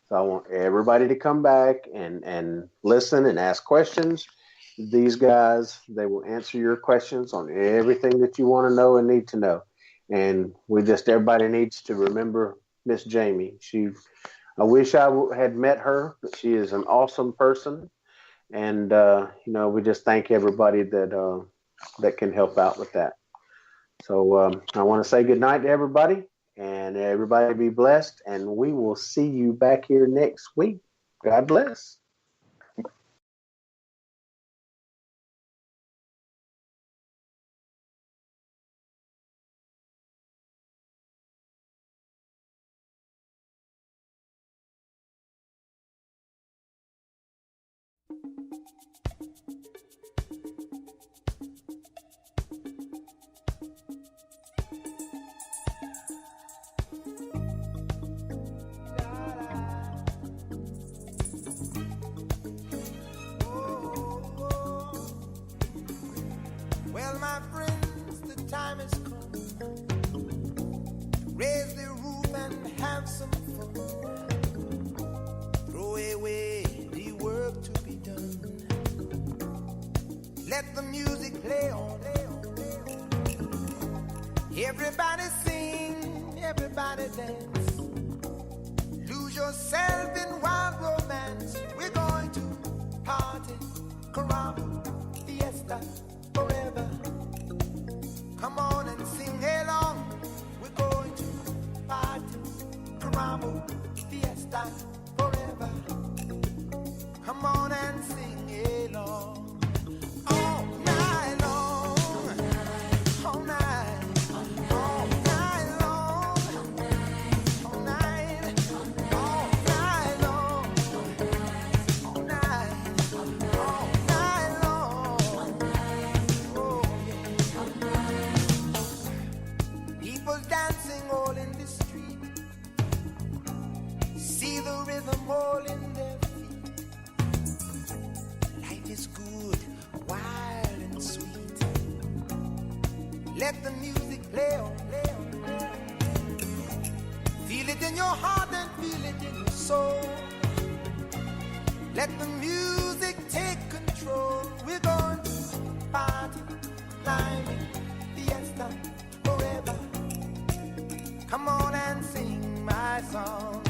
So I want everybody to come back and listen and ask questions. These guys, they will answer your questions on everything that you want to know and need to know. And everybody needs to remember Miss Jamie. I wish I had met her, but she is an awesome person. And, we just thank everybody that can help out with that. So I want to say good night to everybody, and everybody be blessed. And we will see you back here next week. God bless. Well, my friends, the time has come. Raise the roof and have some fun. Throw away the work to be done. Let the music play on. Everybody sing, everybody dance. Lose yourself in wild romance. We're going to party, caramba, fiesta, forever. Come on and sing along. We're going to party, caramba, fiesta, forever. Come on and sing along. All night long, all night, all night long, all night, all night long, all night, all night long. Oh yeah. People dancing all in the street. See the rhythm all in their feet. Life is good, wild and sweet. Let the music play on, play on, play on. Feel it in your heart and feel it in your soul. Let the music take control. We're going to party, climbing, fiesta, forever. Come on and sing my song.